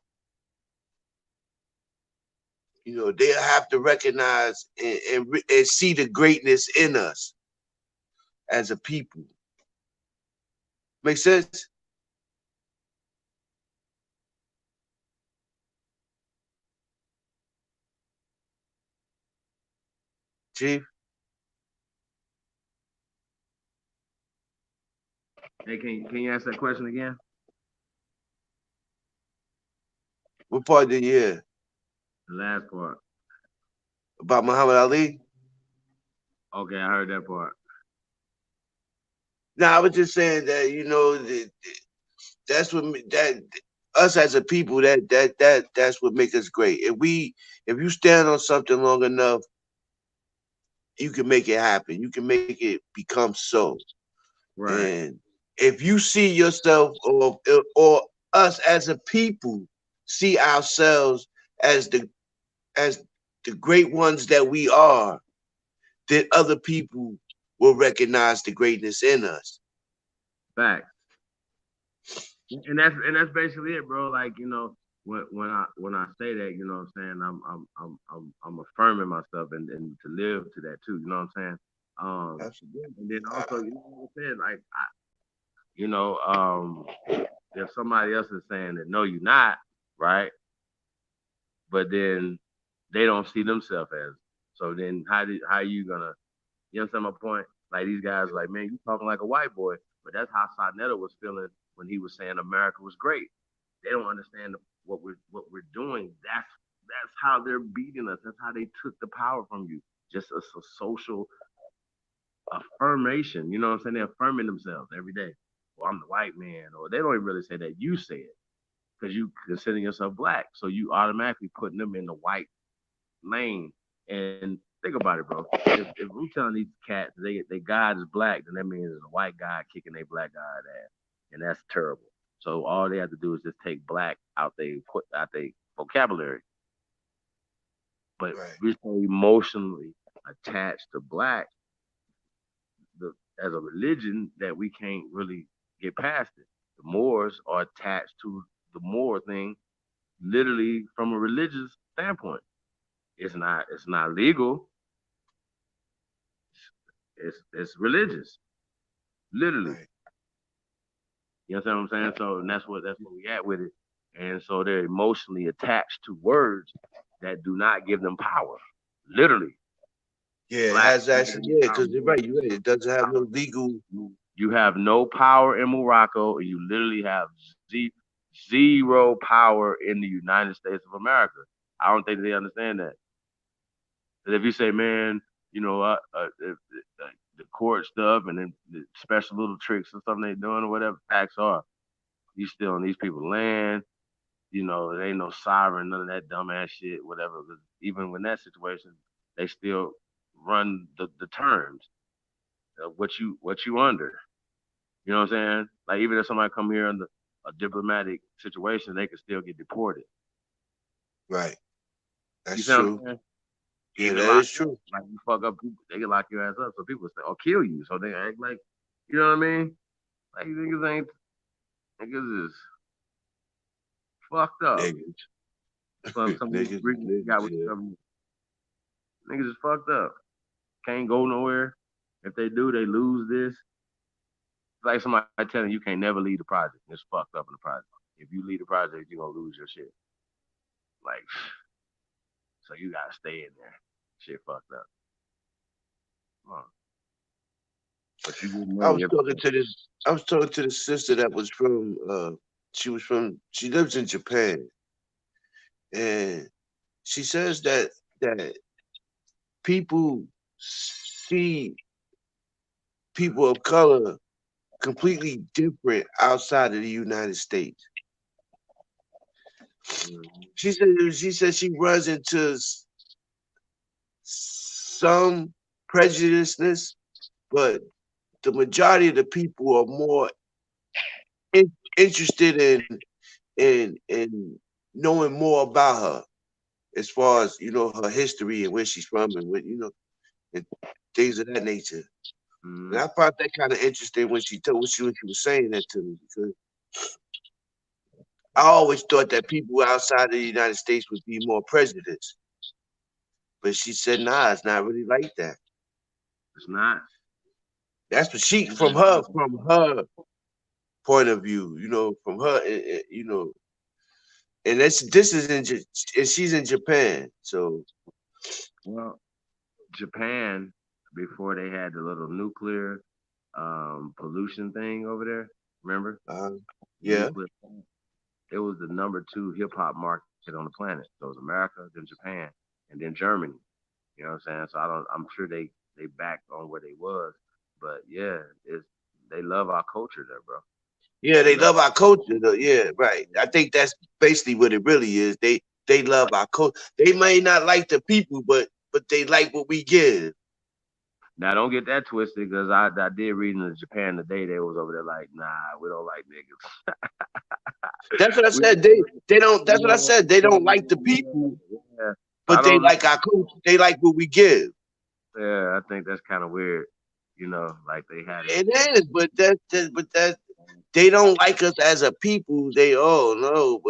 they'll have to recognize and see the greatness in us as a people. Make sense, Chief? Hey, can you ask that question again? What part did you hear The last part. about Muhammad Ali? Okay, I heard that part. No, I was just saying that that's that us as a people, that's what makes us great. If you stand on something long enough, you can make it happen. You can make it become so. Right. And if you see yourself, or us as a people see ourselves as as the great ones that we are, then other people will recognize the greatness in us. Fact. And that's basically it, bro. Like when I say that, you know what I'm saying, I'm affirming myself and to live to that too. You know what I'm saying? Absolutely. And then also, what I said, like you know, um, if somebody else is saying that no, you're not, right? But then they don't see themselves as. So then how you gonna, understand my point? Like these guys like, man, you talking like a white boy, but that's how Sarnetta was feeling when he was saying America was great. They don't understand what we're doing. That's how they're beating us. That's how they took the power from you. Just a social affirmation. You know what I'm saying? They're affirming themselves every day. Well, I'm the white man, or they don't even really say that. You say it because you consider yourself black, so you automatically putting them in the white lane. And think about it, bro. If we're telling these cats they God is black, then that means there's a white guy kicking a black guy ass, and that's terrible. So all they have to do is just take black out they vocabulary. But Right. we're so emotionally attached to black the, as a religion that we can't really get past it. The Moors are attached to the Moor thing, literally from a religious standpoint. It's not legal. It's religious, literally. Right. You know what I'm saying? So and that's where we at with it. And so they're emotionally attached to words that do not give them power. Literally, Yeah, it black has actually, yeah, because you're right. You're right. It doesn't have no legal. You have no power in Morocco, and you literally have zero power in the United States of America. I don't think they understand that. And if you say, man, the court stuff and then the special little tricks or something they doing or whatever, facts are, you still on these people's land. It ain't no sovereign, none of that dumbass shit, whatever. 'Cause even when that situation, they still run the terms of what you under. You know what I'm saying? Like even if somebody come here under a diplomatic situation, they can still get deported. Right. You That's see what I'm true. saying? Yeah, Even that lock is up. true. Like you fuck up people, they can lock your ass up. So people say, or kill you. So they act like, you know what I mean? Like niggas is fucked up. Niggas. Some of these Niggas, agreements you got niggas, with yeah. the government, niggas is fucked up. Can't go nowhere. If they do, they lose this. It's like somebody telling you can't never leave the project. It's fucked up in the project. If you leave the project, you're gonna lose your shit. Like, so you gotta stay in there. Shit fucked up. Huh. But you get I money was every talking day. to this. I was talking to the sister that was from. She was from. She lives in Japan, and she says that people see people of color completely different outside of the United States. Mm-hmm. She said she runs into some prejudiceness, but the majority of the people are more interested in knowing more about her as far as her history and where she's from and what and things of that nature. And Mm-hmm. I found that kind of interesting when she was saying that to me because I always thought that people outside of the United States would be more prejudiced, but she said, "Nah, it's not really like that." It's not. That's what she It's not. from her point of view, from her, and this is and she's in Japan, so Well, Japan, before they had the little nuclear pollution thing over there, remember? uh, The yeah, nuclear plant? It was the number two hip hop market on the planet. So it was America, then Japan, and then Germany. You know what I'm saying? So I'm sure they back on where they was, but yeah, it's they love our culture there, bro. yeah, They they love. love our culture, though. Yeah, right. I think that's basically what it really is. They love our culture. They may not like the people, but they like what we give. Now don't get that twisted because I did read in Japan today they was over there like nah we don't like niggas. That's what I we said. don't like, They don't. we That's what I said. They don't like the people, yeah. So I but they don't know. like our culture. They like what we give. Yeah, I think that's kind of weird. Like they had it. It is, but that they don't like us as a people. They no,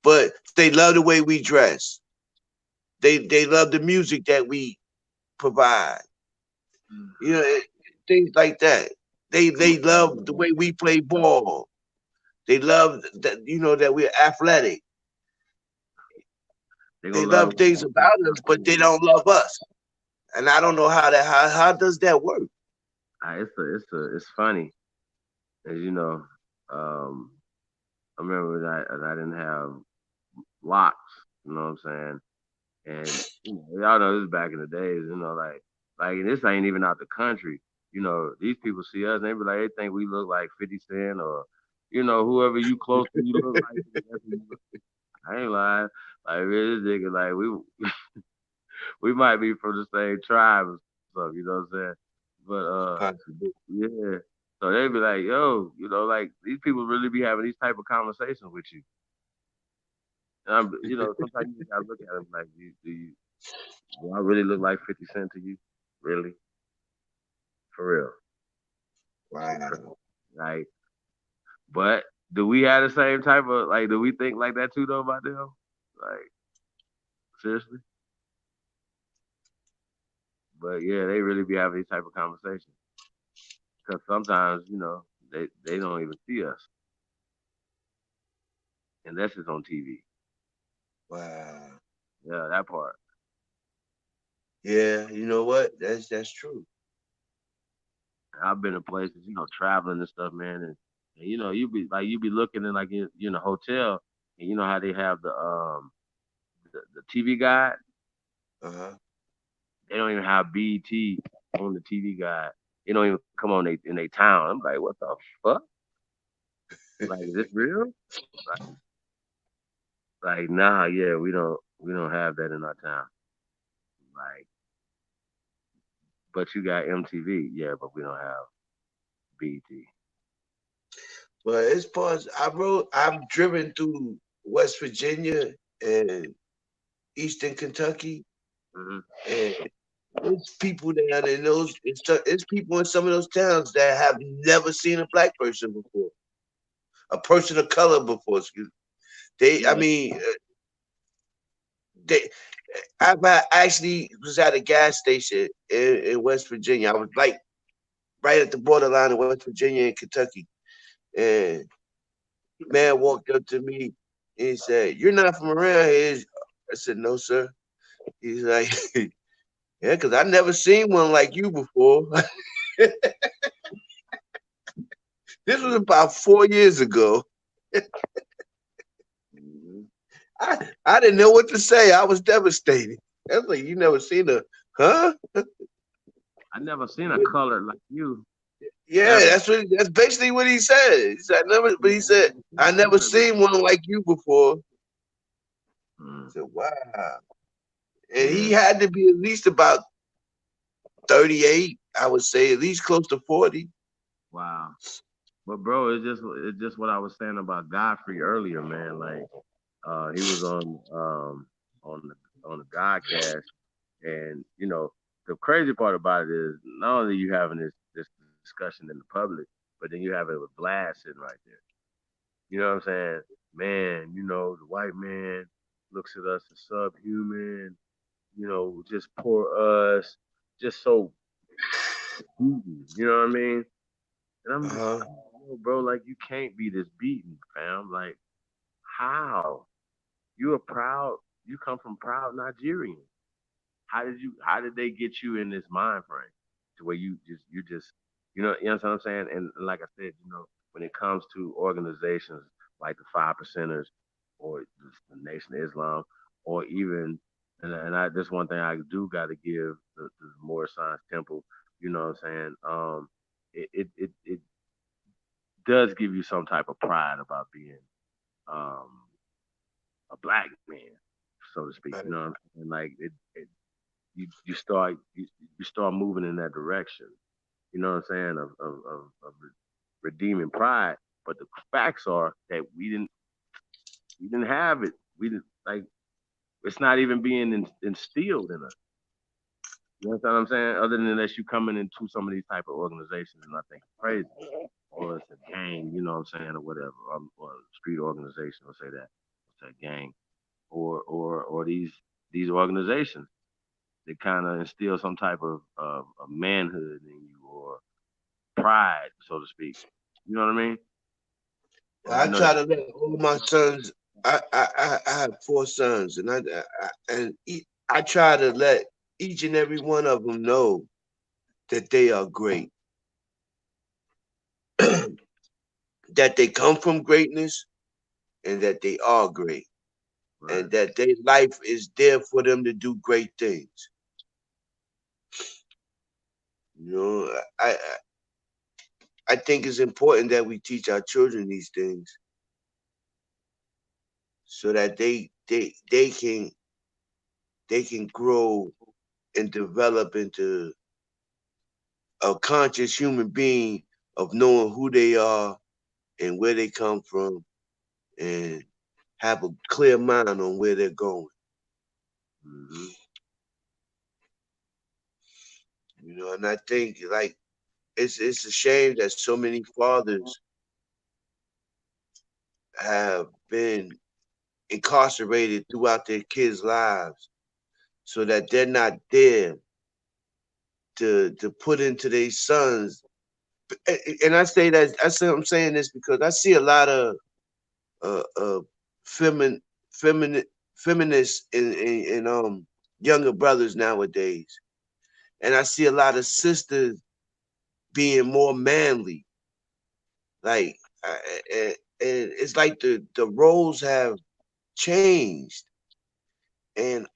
but they love the way we dress. They love the music that we provide. You know, things like that. They love the way we play ball. They love that that we're athletic. They They gonna love love. things about us, but they don't love us. And I don't know how does that work? It's funny as um I remember that I didn't have locks. You know what I'm saying? And y'all know this is back in the days. Like this ain't even out the country. These people see us and they be like, they think we look like 50 Cent or whoever you close to, you look like. That's who you look. I ain't lying. Like man, this nigga, like we might be from the same tribe or something. You know what I'm saying? But Possible. yeah. So they be like, yo, like these people really be having these type of conversations with you. And sometimes you just gotta look at them like, do I really look like 50 Cent to you? Really? For real? Wow. Like, but do we have the same type of like? Do we think like that too though about them? Like, seriously? But yeah, they really be having these type of conversations because sometimes they don't even see us unless it's on TV. Wow. Yeah, that part. Yeah, you know what? That's true. I've been in places, traveling and stuff, man, and you be looking in like you're in a hotel, and you know how they have the TV guide. Uh-huh. they don't even have BET on the TV guide. It don't even come on in their town. I'm like, what the fuck? Like, is this real? Like, nah, yeah, we don't have that in our town. Like, but you got MTV, yeah, but we don't have BET. But as far as I've driven through West Virginia and Eastern Kentucky, Hmm. and it's people down in those. It's people in some of those towns that have never seen a black person before, a person of color before. Excuse me. I Yeah. mean, they. Actually was at a gas station in West Virginia. I was like right at the borderline of West Virginia and Kentucky, and man walked up to me and he said, "You're not from around here." I said, "No, sir." He's like, "Yeah, because I never seen one like you before." This was about 4 years ago. Hmm. I didn't know what to say. I was devastated. I was like, "You never seen a, huh?" I never seen a color like you Yeah, ever. that's basically what he said. He said, "Never," but he I said, never seen "I a never color like seen one like you before." I mm, said, "Wow." And he yeah, had to be at least about 38, I would say, at least close to 40. wow. But bro, it's just what I was saying about Godfrey earlier, man. Like, he was on the Godcast, and the crazy part about it is not only you having this discussion in the public, but then you have it with Vlad sitting right there. You know what I'm saying? Man, the white man looks at us as subhuman, just poor us, just so beaten. You know what I mean? And I'm just Uh-huh. like, yo, bro, like you can't be this beaten, fam. Like, how? You are proud. You come from proud Nigerians. How did they get you in this mind frame to where you just what I'm saying? And like I said, when it comes to organizations like the Five Percenters or the Nation of Islam, or even and I this one thing I do got to give the Moorish Science Temple, you know what I'm saying? It does give you some type of pride about being um a black man, so to speak. You know Right. what I'm saying? Like you start moving in that direction. You know what I'm saying? Of redeeming pride. But the facts are that we didn't have it. We didn't like it's not even being instilled in us. You know what I'm saying? Other than unless you coming into some of these type of organizations, and I think it's crazy, or it's a gang, you know what I'm saying, or whatever, or street organization, will say that, it's a gang, or these organizations that kind of instill some type of manhood in you or pride, so to speak. You know what I mean? Or I try to let all my sons. I have 4 sons, and I try to let each and every one of them know that they are great, that they come from greatness, and that they are great, right, and that their life is there for them to do great things. You know, I think it's important that we teach our children these things so that they can grow and develop into a conscious human being of knowing who they are and where they come from and have a clear mind on where they're going. mm-hmm, And I think like it's a shame that so many fathers have been incarcerated throughout their kids' lives so that they're not there to put into their sons. And I'm saying this because I see a lot of femin feminine feminists in younger brothers nowadays, and I see a lot of sisters being more manly. Like, and it's like the roles have changed, and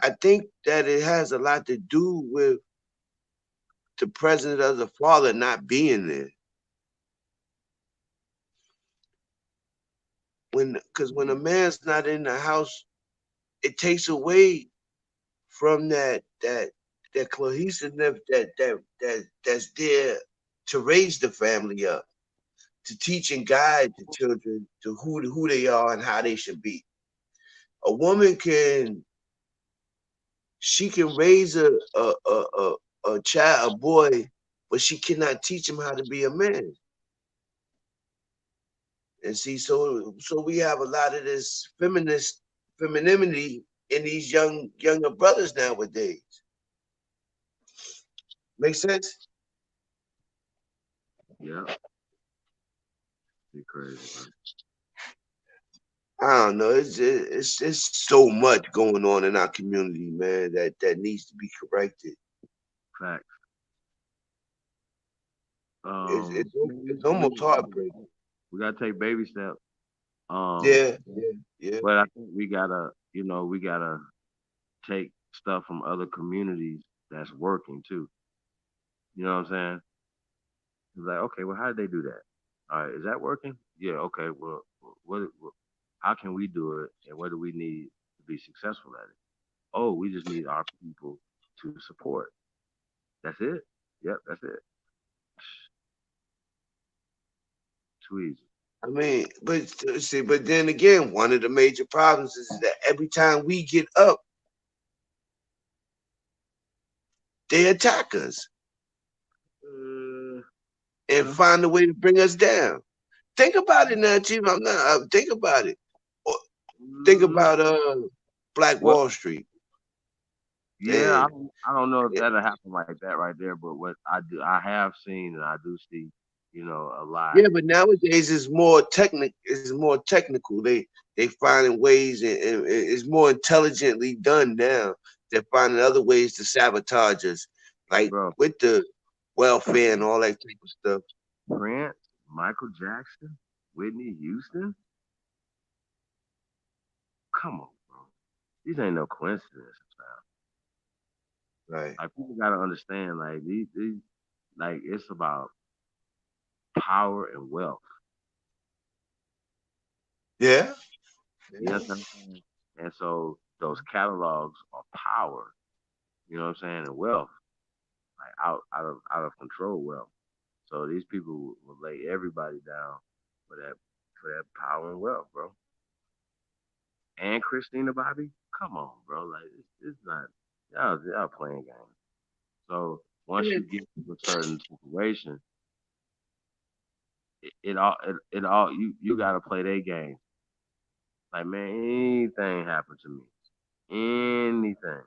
I think that it has a lot to do with the presence of the father not being there. Because when a man's not in the house, it takes away from that cohesiveness that's there to raise the family up, to teach and guide the children to who they are and how they should be. A woman can she can raise a child, a boy, but she cannot teach him how to be a man. And see, so we have a lot of this femininity in these younger brothers nowadays. Make sense? Yeah, be crazy, man. I don't know. It's so much going on in our community, man, that needs to be corrected. Fact. It's We, it's almost we, heartbreaking. we gotta take baby steps. Yeah, yeah, yeah. But I think we gotta take stuff from other communities that's working too. You know what I'm saying? It's like, okay, well, how did they do that? All right, is that working? Yeah, okay. Well, how can we do it, and what do we need to be successful at it? Oh, we just need our people to support. That's it. Yep, that's it. Too easy, I mean, but see, but then again, one of the major problems is that every time we get up, they attack us uh, and huh? find a way to bring us down. Think about it now, Chief. I'm not. Think about it. Or think Mm, about Black well, Wall Street. yeah, And I don't know if it, that'll happen like that right there, but what I have seen and I do see, a lot. yeah, but nowadays it's more technical. They finding ways and it's more intelligently done now. They're finding other ways to sabotage us, like Bro, with the welfare and all that type of stuff. Prince, Michael Jackson, Whitney Houston. Come on, bro. These ain't no coincidences, man. Right. Like people gotta understand, like these like it's about power and wealth. Yeah. You know what I'm saying? And so those catalogs are power. You know what I'm saying? And wealth, like out of control wealth. So these people will lay everybody down for that power and wealth, bro. And Christina Bobby, come on, bro. Like it's not y'all playing games. So once Yeah. you get to a certain situation, it all you gotta play their game. Like man, anything happen to me, anything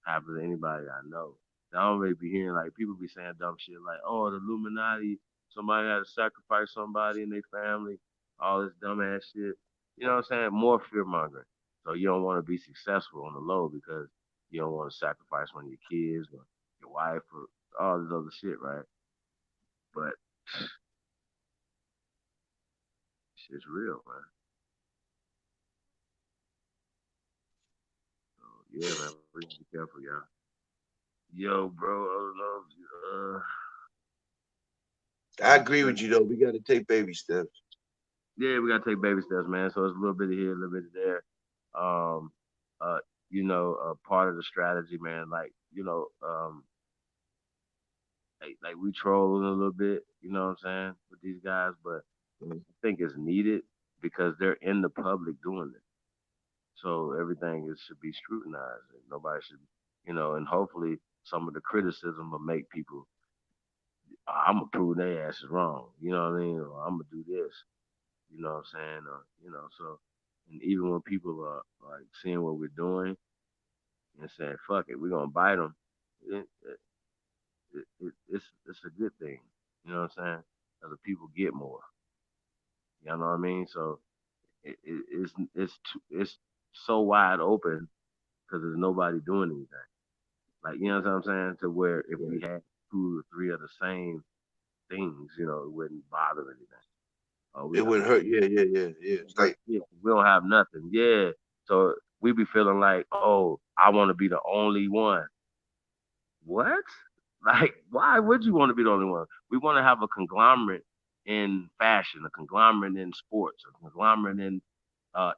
happen to anybody I know. I don't really be hearing like people be saying dumb shit like, oh, the Illuminati, somebody had to sacrifice somebody in their family, all this dumbass shit. You know what I'm saying? More fear mongering. So you don't want to be successful on the low because you don't want to sacrifice one of your kids or your wife or all this other shit, right? But shit's real, man. So yeah, man, we gotta be careful, y'all. Yo, bro, I don't know. I What's agree that? with you though. We got to take baby steps. Yeah, we gotta take baby steps, man. So it's a little bit of here, a little bit of there. Um, part of the strategy, man. Like we trolling a little bit, you know what I'm saying, with these guys, but Mhm. I think it's needed because they're in the public doing it. So everything should be scrutinized. And nobody should, and hopefully some of the criticism will make people, I'm gonna prove their ass is wrong. You know what I mean? Or I'm gonna do this. You know what I'm saying? So, and even when people are like seeing what we're doing and saying, fuck it, we're going to bite them, it's a good thing. You know what I'm saying? Because the people get more. You know what I mean? So it's so wide open because there's nobody doing anything. Like, you know what I'm saying? To where if we Right. had two or three of the same things, it wouldn't bother anything. Oh, we It got would hurt. Yeah, yeah, yeah, yeah. It's like yeah, we don't have nothing. Yeah. So we be feeling like, oh, I want to be the only one. What? Like, why would you want to be the only one? We want to have a conglomerate in fashion, a conglomerate in sports, a conglomerate in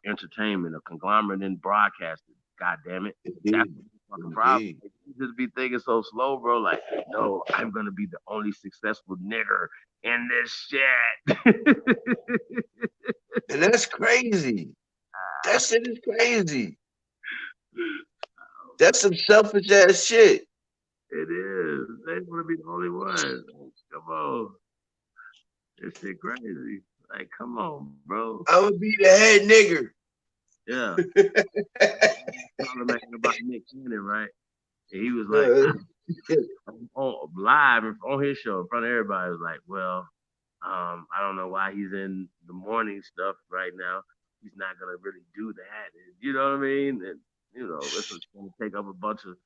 entertainment, a conglomerate in broadcasting. God damn it. That's Indeed. the fucking problem. Indeed. Like, you just be thinking so slow, bro. Like, no, I'm gonna be the only successful nigger in this shit. And that's crazy. That shit is crazy. That's some selfish ass shit. It is. They want to be the only one. Like, come on. This shit crazy. Like, come on, bro. I would be the head nigger. Yeah. Charlamagne about Nick Cannon, right? And he was like, on live on his show in front of everybody, was like, well, I don't know why he's in the morning stuff right now. He's not gonna really do that. And, you know what I mean? And it's gonna take up a bunch of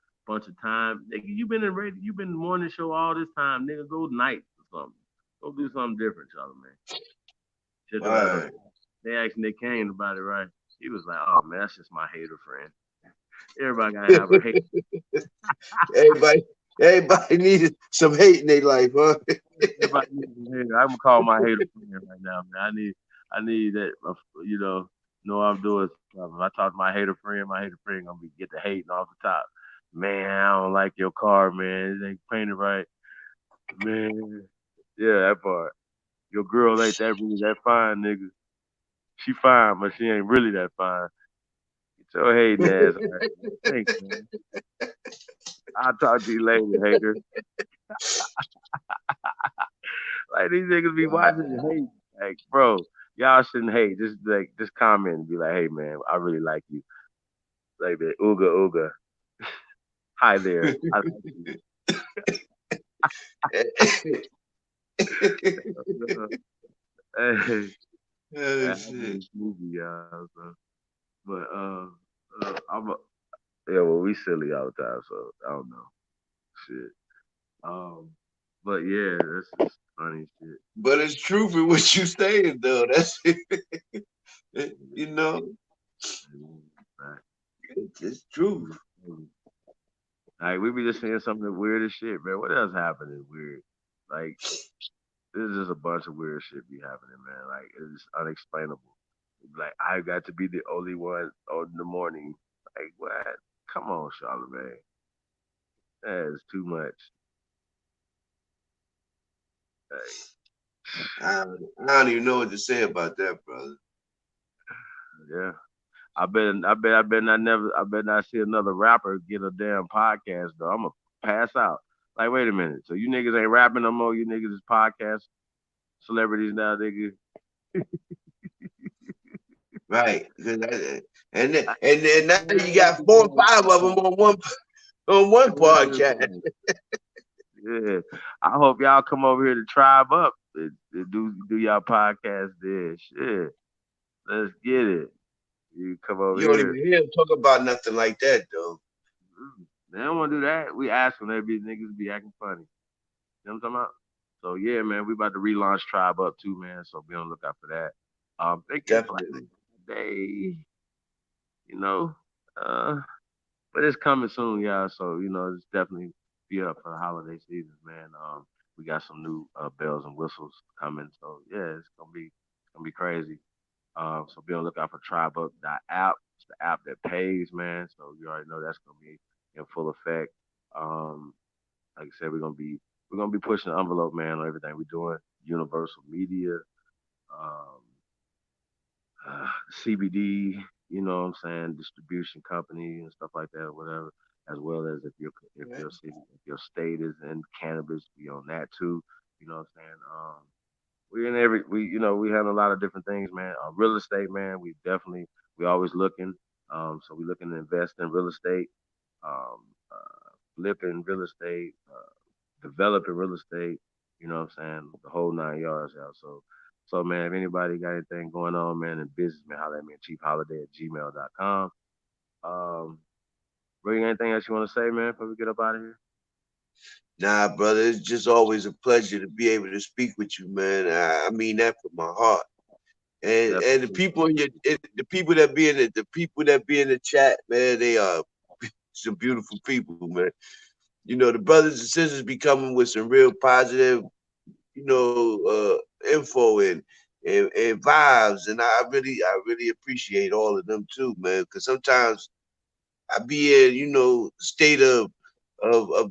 time. Nigga, you been in radio, you been in the morning show all this time, nigga. Go night or something. Go do something different, Charlamagne. Shut your ass up. Right. They asked Nick Kane about it, right? He was like, "Oh man, that's just my hater friend. Everybody gotta have a hate. everybody, everybody needed some hate in their life, huh? Everybody needs a hater. I'm gonna call my hater friend right now, man. I need that. Know what I'm doing. If I talk to my hater friend gonna be get the hating off the top. Man, I don't like your car, man. It ain't painted right, man. Yeah, that part. Your girl ain't that really that fine, nigga. She fine, but she ain't really that fine. Get your hating ass out of here. Thanks, man. I'll talk to you later, hater. Like these niggas be watching and hate. Like, bro, y'all shouldn't hate. Just comment and be like, hey man, I really like you. Like that. Ooga ooga. Hi there. I like you. Hey, Oh I shit. this movie, y'all. So. But yeah, well, we silly all the time, so I don't know. Shit. Um, but yeah, that's just funny shit. But it's truth in what you saying though. That's you know, it's truth. Like we be just saying something weird as shit, man. What else happening weird? Like there's just a bunch of weird shit be happening, man. Like it's unexplainable. Like I got to be the only one on the morning. Like what? Come on, Charlamagne. That is too much. Like, I don't even know what to say about that, brother. yeah. I bet not see another rapper get a damn podcast though. I'm gonna pass out. Like, wait a minute. So you niggas ain't rapping no more. You niggas is podcast celebrities now, nigga. Right. I, And then now man, you got four or five of them on one podcast. yeah. I hope y'all come over here to Tribe Up and do y'all podcast there. Shit. Let's get it. You come over You don't here. even hear them talk about nothing like that though. They don't want to do that. We ask them. They be niggas be acting funny. You know what I'm talking about? So yeah, man, we about to relaunch Tribe Up too, man. So be on the lookout for that. They get like Definitely. they, you know, uh, but it's coming soon, y'all. So it's definitely be up for the holiday season, man. We got some new bells and whistles coming. So yeah, it's gonna be crazy. So be on the lookout for TribeUp.app. It's the app that pays, man. So you already know that's gonna be in full effect. Um, like I said, we're gonna be pushing the envelope, man, on everything we're doing. Universal Media, um, CBD, you know what I'm saying, distribution company and stuff like that, whatever. As well as if Right. your city, if your state is in cannabis, be on that too. You know what I'm saying? We in every we have a lot of different things, man. Real estate, man. We always looking. So we looking to invest in real estate, um, flipping real estate, developing real estate. You know what I'm saying? The whole 9 yards out. So man, if anybody got anything going on, man, in business, man, holler at me at chiefholiday@gmail.com. Um, Bring anything else you want to say, man, before we get up out of here? Nah, brother, it's just always a pleasure to be able to speak with you, man. I mean that from my heart. And Definitely. the people that be in the chat, man, they are. some beautiful people, man. You know, the brothers and sisters be coming with some real positive, you know, info and vibes, and I really appreciate all of them too, man. Because sometimes I be in, you know, state of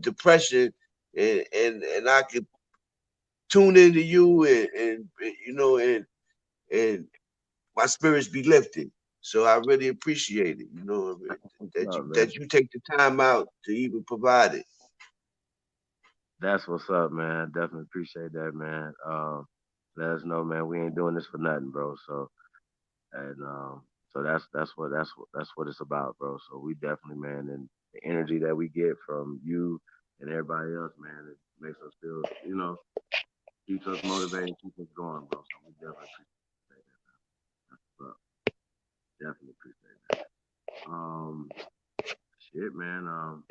depression, and I could tune into you, and you know, and my spirits be lifted. So I really appreciate it, you know, What's that up, man? you take the time out to even provide it. That's what's up, man. Definitely appreciate that, man. Let us know, man. We ain't doing this for nothing, bro. So that's what it's about, bro. So we definitely, man, and the energy that we get from you and everybody else, man, it makes us feel, keeps us motivated, keeps us going, bro. So we definitely appreciate that. That's what's up. Definitely appreciate that. Um, shit, man.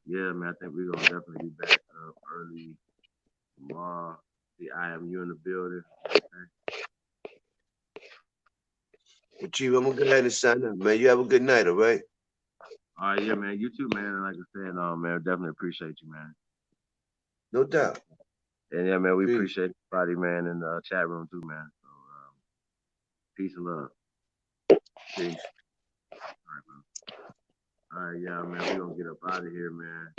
Yeah, man. I think we're gonna definitely be back up early tomorrow. See, I am you in the building. Well, Chief, I'm gonna go ahead and sign up, man. You have a good night, all right? All right, yeah, man. You too, man. And like I said, man, definitely appreciate you, man. No doubt. And yeah, man, we Peace. appreciate everybody, man, in the chat room too, man. So peace and love. Peace. All right, bro. All right, yeah, man. We gonna get up out of here, man.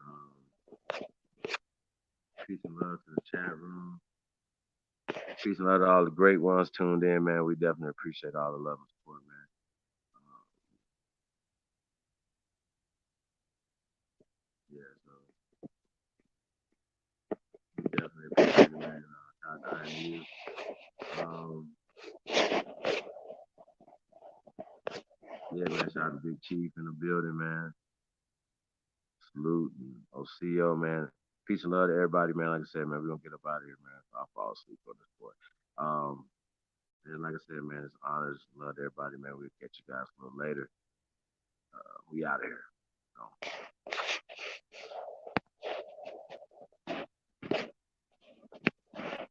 Um, peace and love to the chat room. Peace and love to all the great ones tuned in, man. We definitely appreciate all the love and support, man. Uh, yeah, so we definitely appreciate it, man. Shout out to you. Um, yeah, man. Shout out to Big Chief in the building, man. Salute and OCO, man. Peace and love to everybody, man. Like I said, man, we're gonna get up out of here, man. I'll fall asleep on this boy. Um, and like I said, man, it's honors. Love to everybody, man. We'll catch you guys a little later. We out of here. So.